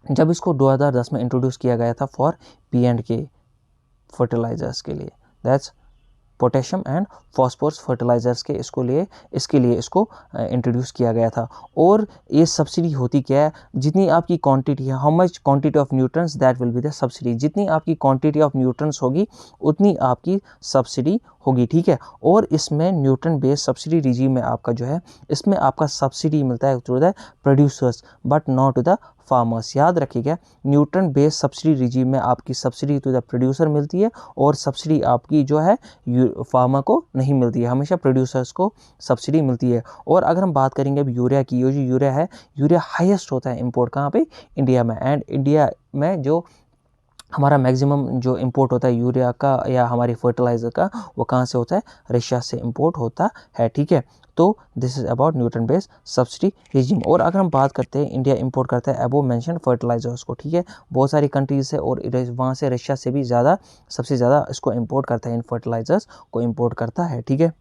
जब इसको 2010 में इंट्रोड्यूस किया गया था फॉर P&K फर्टिलाइजर्स के लिए, that's potassium and phosphorus fertilisers के इसके लिए इसको इंट्रोड्यूस किया गया था। और ये सब्सिडी होती क्या है? जितनी आपकी क्वांटिटी है, how much quantity of nutrients, that will be the subsidy. जितनी आपकी क्वांटिटी ऑफ न्यूट्रंस होगी उतनी आपकी सब्सिडी होगी, ठीक है। और इसमें न्यूट्रन बेस्ड सब्सिडी रिजीम में आपका जो है, इसमें आपका सब्सिडी मिलता है to the producers but not to the farmers. याद रखिएगा, न्यूट्रन बेस्ड सब्सिडी रिजीम में आपकी सब्सिडी टू द प्रोड्यूसर मिलती है और सब्सिडी आपकी जो है फार्मर को नहीं मिलती है, हमेशा प्रोड्यूसर्स को सब्सिडी मिलती है। और अगर हम बात करेंगे अब यूरिया की, ये जो यूरिया है, यूरिया हाईएस्ट होता है इंपोर्ट कहाँ पे? इंडिया में। एंड इंडिया में जो हमारा मैक्सिमम जो इंपोर्ट होता है यूरिया का या हमारी फर्टिलाइज़र का, वो कहाँ से होता है? रशिया से इंपोर्ट होता है, ठीक है। तो this is about nutrient based subsidy regime. और अगर हम बात करते हैं, इंडिया इंपोर्ट करता है अबो मेंशन फर्टिलाइजर्स को, ठीक है। बहुत सारी कंट्रीज़ है और वहाँ से रशिया से भी सबसे ज़्यादा इसको इंपोर्ट करता है, इन फर्टिलाइजर्स को इंपोर्ट करता है, ठीक है।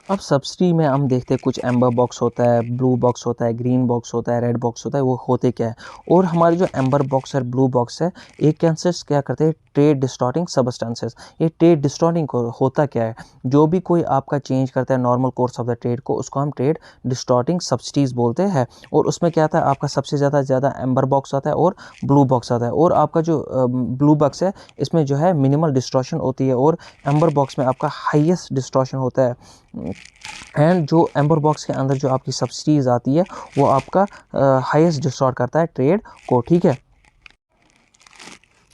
अब सब्सिडी में हम देखते हैं कुछ एम्बर बॉक्स होता है, ब्लू बॉक्स होता है, ग्रीन बॉक्स होता है, रेड बॉक्स होता है, वो होते क्या है? और हमारे जो एम्बर बॉक्स है, ब्लू बॉक्स है, एक कंसिस्ट क्या करते हैं? Trade distorting substances. ये ट्रेड डिस्टॉर्टिंग होता क्या है? जो भी कोई आपका चेंज करता है normal course of the trade को, उसको हम ट्रेड डिस्टॉर्टिंग सब्सिडीज़ बोलते हैं। और उसमें क्या आता है? आपका सबसे ज़्यादा एम्बर बॉक्स आता है और ब्लू बॉक्स आता है। और आपका जो ब्लू बॉक्स है, इसमें जो है मिनिमल डिस्टॉर्शन होती है, और एम्बर बॉक्स में आपका हाईएस्ट डिस्टॉर्शन होता है। एंड जो एम्बर बॉक्स के अंदर जो आपकी सब्सिडीज आती है, वो आपका हाईएस्ट डिस्टॉर्ट करता है ट्रेड को, ठीक है।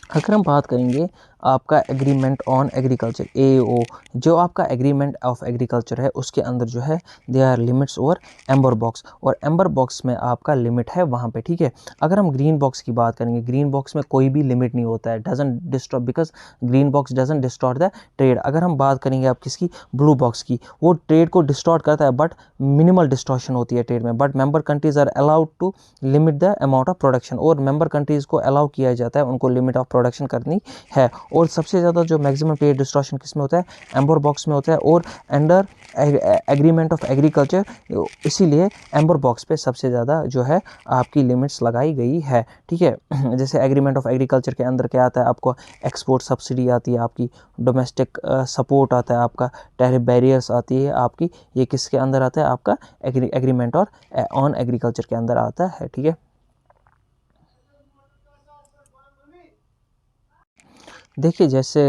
अगर हम बात करेंगे आपका एग्रीमेंट ऑन एग्रीकल्चर AO, जो आपका एग्रीमेंट ऑफ एग्रीकल्चर है उसके अंदर जो है दे आर लिमिट्स और एम्बर बॉक्स, और एम्बर बॉक्स में आपका लिमिट है वहाँ पे, ठीक है। अगर हम ग्रीन बॉक्स की बात करेंगे, ग्रीन बॉक्स में कोई भी लिमिट नहीं होता है, doesn't disturb, because green box doesn't distort the trade. अगर हम बात करेंगे आप किसकी, ब्लू बॉक्स की, वो ट्रेड को डिस्टॉर्ट करता है बट मिनिमल डिस्टॉर्शन होती है ट्रेड में, but member countries are allowed to limit the amount of production, और मेंबर कंट्रीज को अलाउ किया जाता है उनको लिमिट ऑफ प्रोडक्शन करनी है। और सबसे ज़्यादा जो मैक्सिमम ट्रेड डिस्टॉर्शन किस में होता है, एम्बर बॉक्स में होता है, और अंडर एग्रीमेंट ऑफ एग्रीकल्चर, इसीलिए एम्बर बॉक्स पे सबसे ज़्यादा जो है आपकी लिमिट्स लगाई गई है, ठीक है। जैसे एग्रीमेंट ऑफ एग्रीकल्चर के अंदर क्या आता है, आपको एक्सपोर्ट सब्सिडी आती है, आपकी डोमेस्टिक सपोर्ट आता है, आपका टैरिफ बैरियर्स आती है आपकी, ये किसके अंदर आता है, आपका एग्रीमेंट और ऑन एग्रीकल्चर के अंदर आता है, ठीक है। देखिए जैसे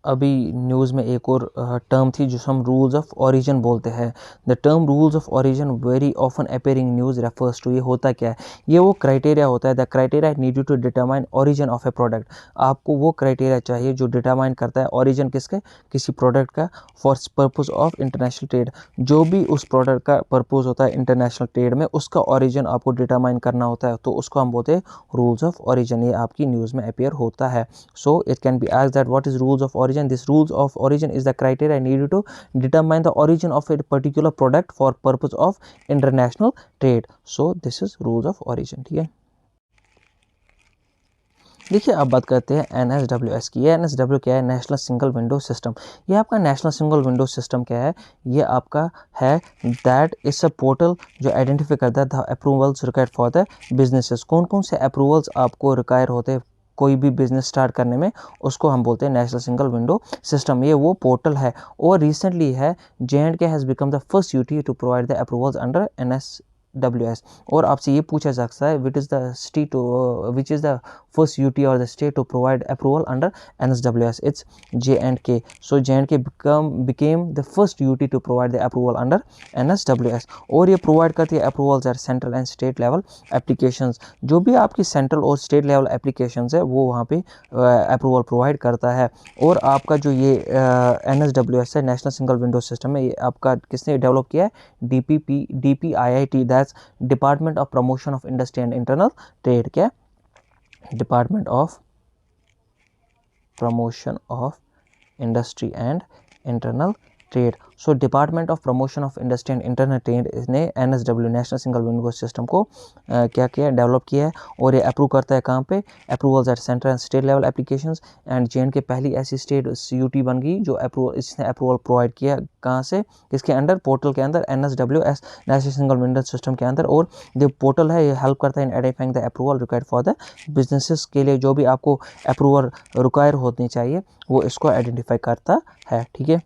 अभी न्यूज़ में एक और टर्म थी जो हम रूल्स ऑफ ओरिजिन बोलते हैं। The term rules of origin very often appearing news refers to, ये होता क्या है, ये वो क्राइटेरिया होता है, the criteria needed to determine origin of a product. आपको वो क्राइटेरिया चाहिए जो डिटरमाइन करता है ओरिजिन किसके, किसी प्रोडक्ट का, for purpose of international trade. जो भी उस प्रोडक्ट का पर्पज़ होता है इंटरनेशनल ट्रेड में, उसका ओरिजिन आपको डिटरमाइन करना होता है, तो उसको हम बोलते हैं रूल्स ऑफ ओरिजिन। ये आपकी न्यूज़ में अपेयर होता है। So it can be asked that what is rules of origin. This rules of origin is the criteria needed to determine the origin of a particular product for purpose of international trade. So this is rules of origin, ठीक है। देखिए अब बात करते हैं NSWS की। ये NSW क्या है, नेशनल सिंगल विंडो सिस्टम। ये आपका नेशनल सिंगल विंडो सिस्टम क्या है, ये आपका है दैट इट्स अ पोर्टल जो आइडेंटिफाई करता है the approvals required for the businesses. कौन कौन से अप्रूवल्स आपको रिक्वायर होते हैं कोई भी बिजनेस स्टार्ट करने में, उसको हम बोलते हैं नेशनल सिंगल विंडो सिस्टम। ये वो पोर्टल है, और रिसेंटली है J&K has become the first UT to provide the approvals under NSWS। और आपसे ये पूछा जा सकता है which is the first UT or the state to provide approval under NSWS. It's J&K. So J&K became the first UT to provide the approval under NSWS. और ये प्रोवाइड करती है approvals at central and state level applications. जो भी आपकी सेंट्रल और स्टेट लेवल एप्लीकेशंस है वो वहाँ पे अप्रूवल प्रोवाइड करता है। और आपका जो ये NSWS है, नेशनल सिंगल विंडो सिस्टम है, ये आपका किसने डेवलप किया है, DPIIT, that's department of promotion of industry and internal trade. क्या, Department of Promotion of Industry and Internal Trade। So department of promotion of industry and internal trade ने NSW national single window system को क्या किया, डेवलप किया है, और ये अप्रूव करता है कहाँ पे, approvals at central and state level applications. And J&K पहली ऐसी स्टेट UT बन गई जो इसने अप्रूवल प्रोवाइड किया, कहाँ से, किसके अंडर, पोर्टल के अंदर, NSWS national single window system के अंदर। और जो पोर्टल है ये हेल्प करता है in identifying the approval required for the businesses के लिए, जो भी आपको अप्रूवल रिक्वायर होनी चाहिए वो इसको आइडेंटिफाई करता है, ठीक है।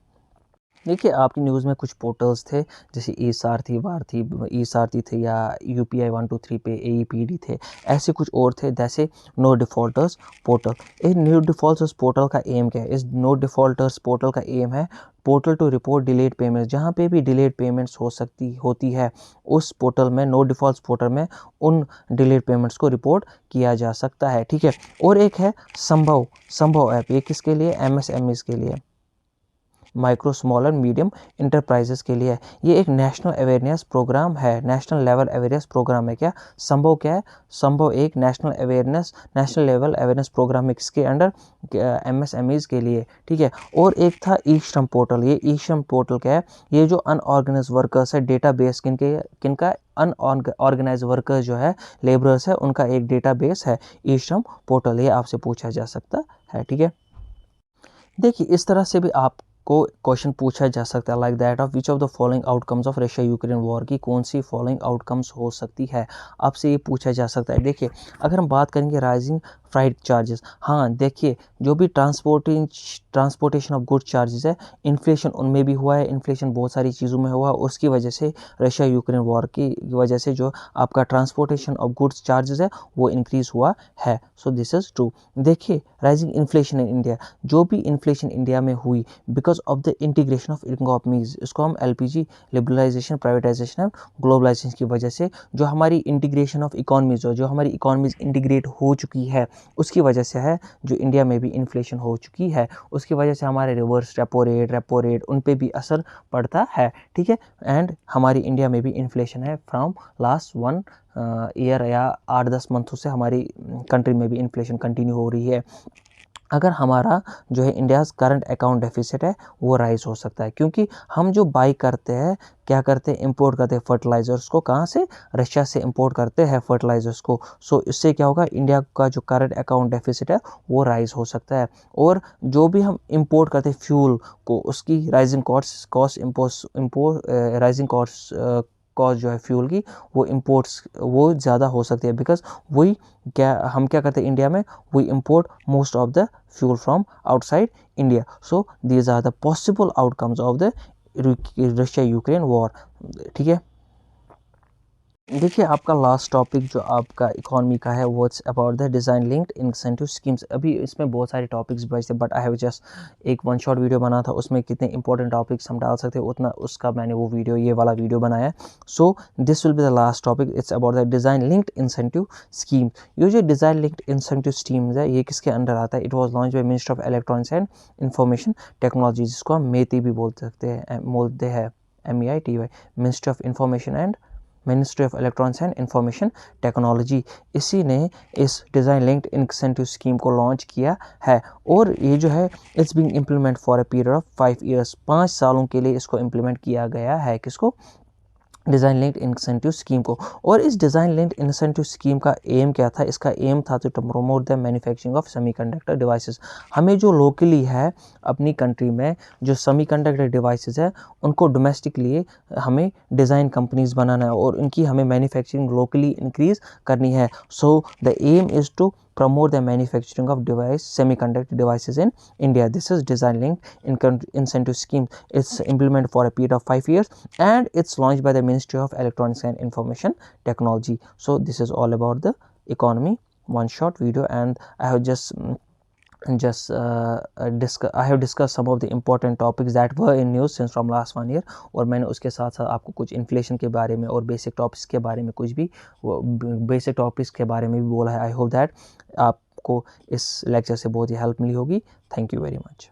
देखिए आपकी न्यूज़ में कुछ पोर्टल्स थे, जैसे ई-सारथी, वारथी, ई-सारथी थे, या UPI 123 पे AEPD थे, ऐसे कुछ और थे, जैसे नो डिफ़ॉल्टर्स पोर्टल। इस नो डिफ़ॉल्टर्स पोर्टल का एम क्या है, इस नो डिफ़ॉल्टर्स पोर्टल का एम है portal to report delayed payments. जहाँ पे भी डिलेड पेमेंट्स होती है उस पोर्टल में, नो डिफ़ॉल्ट पोर्टल में उन डिलेड पेमेंट्स को रिपोर्ट किया जा सकता है, ठीक है। और एक है संभव ऐप, ये किसके लिए, MSMEs के लिए, micro small and medium enterprises के लिए। ये एक नेशनल अवेयरनेस प्रोग्राम है, नेशनल लेवल अवेयरनेस प्रोग्राम है। क्या क्या है, संभव एक नेशनल लेवल अवेयरनेस प्रोग्राम है, किसके अंडर, MSMEs के लिए, ठीक है। और एक था ई श्रम पोर्टल। ये ई श्रम पोर्टल क्या है, ये जो अनऑर्गेनाइज वर्कर्स है, डेटाबेस किनका, अनऑर्गेनाइज वर्कर्स जो है, लेबरर्स है, उनका एक डेटाबेस है ई श्रम पोर्टल। ये आपसे पूछा जा सकता है, ठीक है। देखिए इस तरह से भी आपको क्वेश्चन पूछा जा सकता है, like that of which of the following outcomes of Russia Ukraine war, की कौन सी फॉलोइंग आउटकम्स हो सकती है, आपसे ये पूछा जा सकता है। देखिए अगर हम बात करेंगे राइजिंग फ्राइट चार्जेस, हाँ देखिए जो भी ट्रांसपोर्टेशन ऑफ गुड चार्जेस है, इन्फ्लेशन उनमें भी हुआ है, इन्फ्लेशन बहुत सारी चीज़ों में हुआ, उसकी वजह से रशिया यूक्रेन वॉर की वजह से जो आपका ट्रांसपोर्टेशन ऑफ गुड्स चार्जेस है वो इंक्रीज़ हुआ है। So this is true. देखिए राइजिंग इन्फ्लेशन इन इंडिया, जो भी इन्फ्लेशन इंडिया में हुई because of the integration of economies, इसको हम LPG, liberalisation, privatisation and globalisation की वजह से, जो हमारी इंटीग्रेशन ऑफ इकोनॉमीज, जो हमारी इकोनॉमीज इंटीग्रेट हो चुकी है, उसकी वजह से है जो इंडिया में भी इन्फ्लेशन हो चुकी है, उसकी वजह से हमारे रिवर्स रेपो रेट उन पे भी असर पड़ता है, ठीक है। एंड हमारी इंडिया में भी इन्फ्लेशन है फ्रॉम लास्ट 1 ईयर या 8-10 मंथों से हमारी कंट्री में भी इन्फ्लेशन कंटिन्यू हो रही है। अगर हमारा जो है इंडियाज़ करंट अकाउंट डेफिसिट है वो राइज हो सकता है, क्योंकि हम जो बाई करते हैं क्या करते हैं, इंपोर्ट करते हैं फर्टिलाइज़र्स को, कहाँ से, रशिया से इंपोर्ट करते हैं फर्टिलाइज़र्स को। सो इससे क्या होगा, इंडिया का जो करंट अकाउंट डेफिसिट है वो राइज हो सकता है। और जो भी हम इंपोर्ट करते हैं फ्यूल को, उसकी राइजिंग राइजिंग कॉस्ट जो है फ्यूल की, वो इंपोर्ट्स वो ज़्यादा हो सकती है, बिकॉज हम क्या करते हैं इंडिया में, we import most of the fuel from outside India. So these are the possible outcomes of the Russia Ukraine war, ठीक है। देखिए आपका लास्ट टॉपिक जो आपका इकोनॉमी का है वो it's about the design linked incentive schemes. अभी इसमें बहुत सारे टॉपिक्स बचे, बट आई हैव जस्ट एक वन शॉट वीडियो बना था, उसमें कितने इंपॉर्टेंट टॉपिक्स हम डाल सकते हैं उतना उसका मैंने वो वीडियो, ये वाला वीडियो बनाया है। So this will be the last topic, it's about the design linked incentive scheme. ये जो डिज़ाइन लिंक्ड इंसेंटिव स्कीम्स है ये किसके अंडर आता है, it was launch by ministry of electronics and information technology, जिसको हम मेटी भी बोल सकते हैं, MEITY, ministry of information and ministry of electronics and information technology. इसी ने इस डिज़ाइन लिंक्ड इंसेंटिव स्कीम को लॉन्च किया है, और ये जो है it's being implement for a period of 5 years, 5 सालों के लिए इसको इम्प्लीमेंट किया गया है। किसको, डिज़ाइन लिंक्ड इंसेंटिव स्कीम को। और इस डिज़ाइन लिंक्ड इंसेंटिव स्कीम का एम क्या था, इसका एम था to promote the manufacturing of semiconductor devices. हमें जो लोकली है अपनी कंट्री में जो सेमीकंडक्टर डिवाइसेस है उनको डोमेस्टिकली हमें डिज़ाइन कंपनीज बनाना है और उनकी हमें मैन्युफैक्चरिंग लोकली इंक्रीज़ करनी है। So the aim is to promote the manufacturing of semiconductor devices in India. This is design linked incentive scheme. It's implemented for a period of 5 years and it's launched by the Ministry of Electronics and Information Technology. So this is all about the economy, one short video, and I have just I have discussed some of the important topics that were in news since from last 1 year, और मैंने उसके साथ साथ आपको कुछ इन्फ्लेशन के बारे में और बेसिक टॉपिक्स के बारे में भी बोला है। आई होप दैट आपको इस लेक्चर से बहुत ही हेल्प मिली होगी। Thank you very much.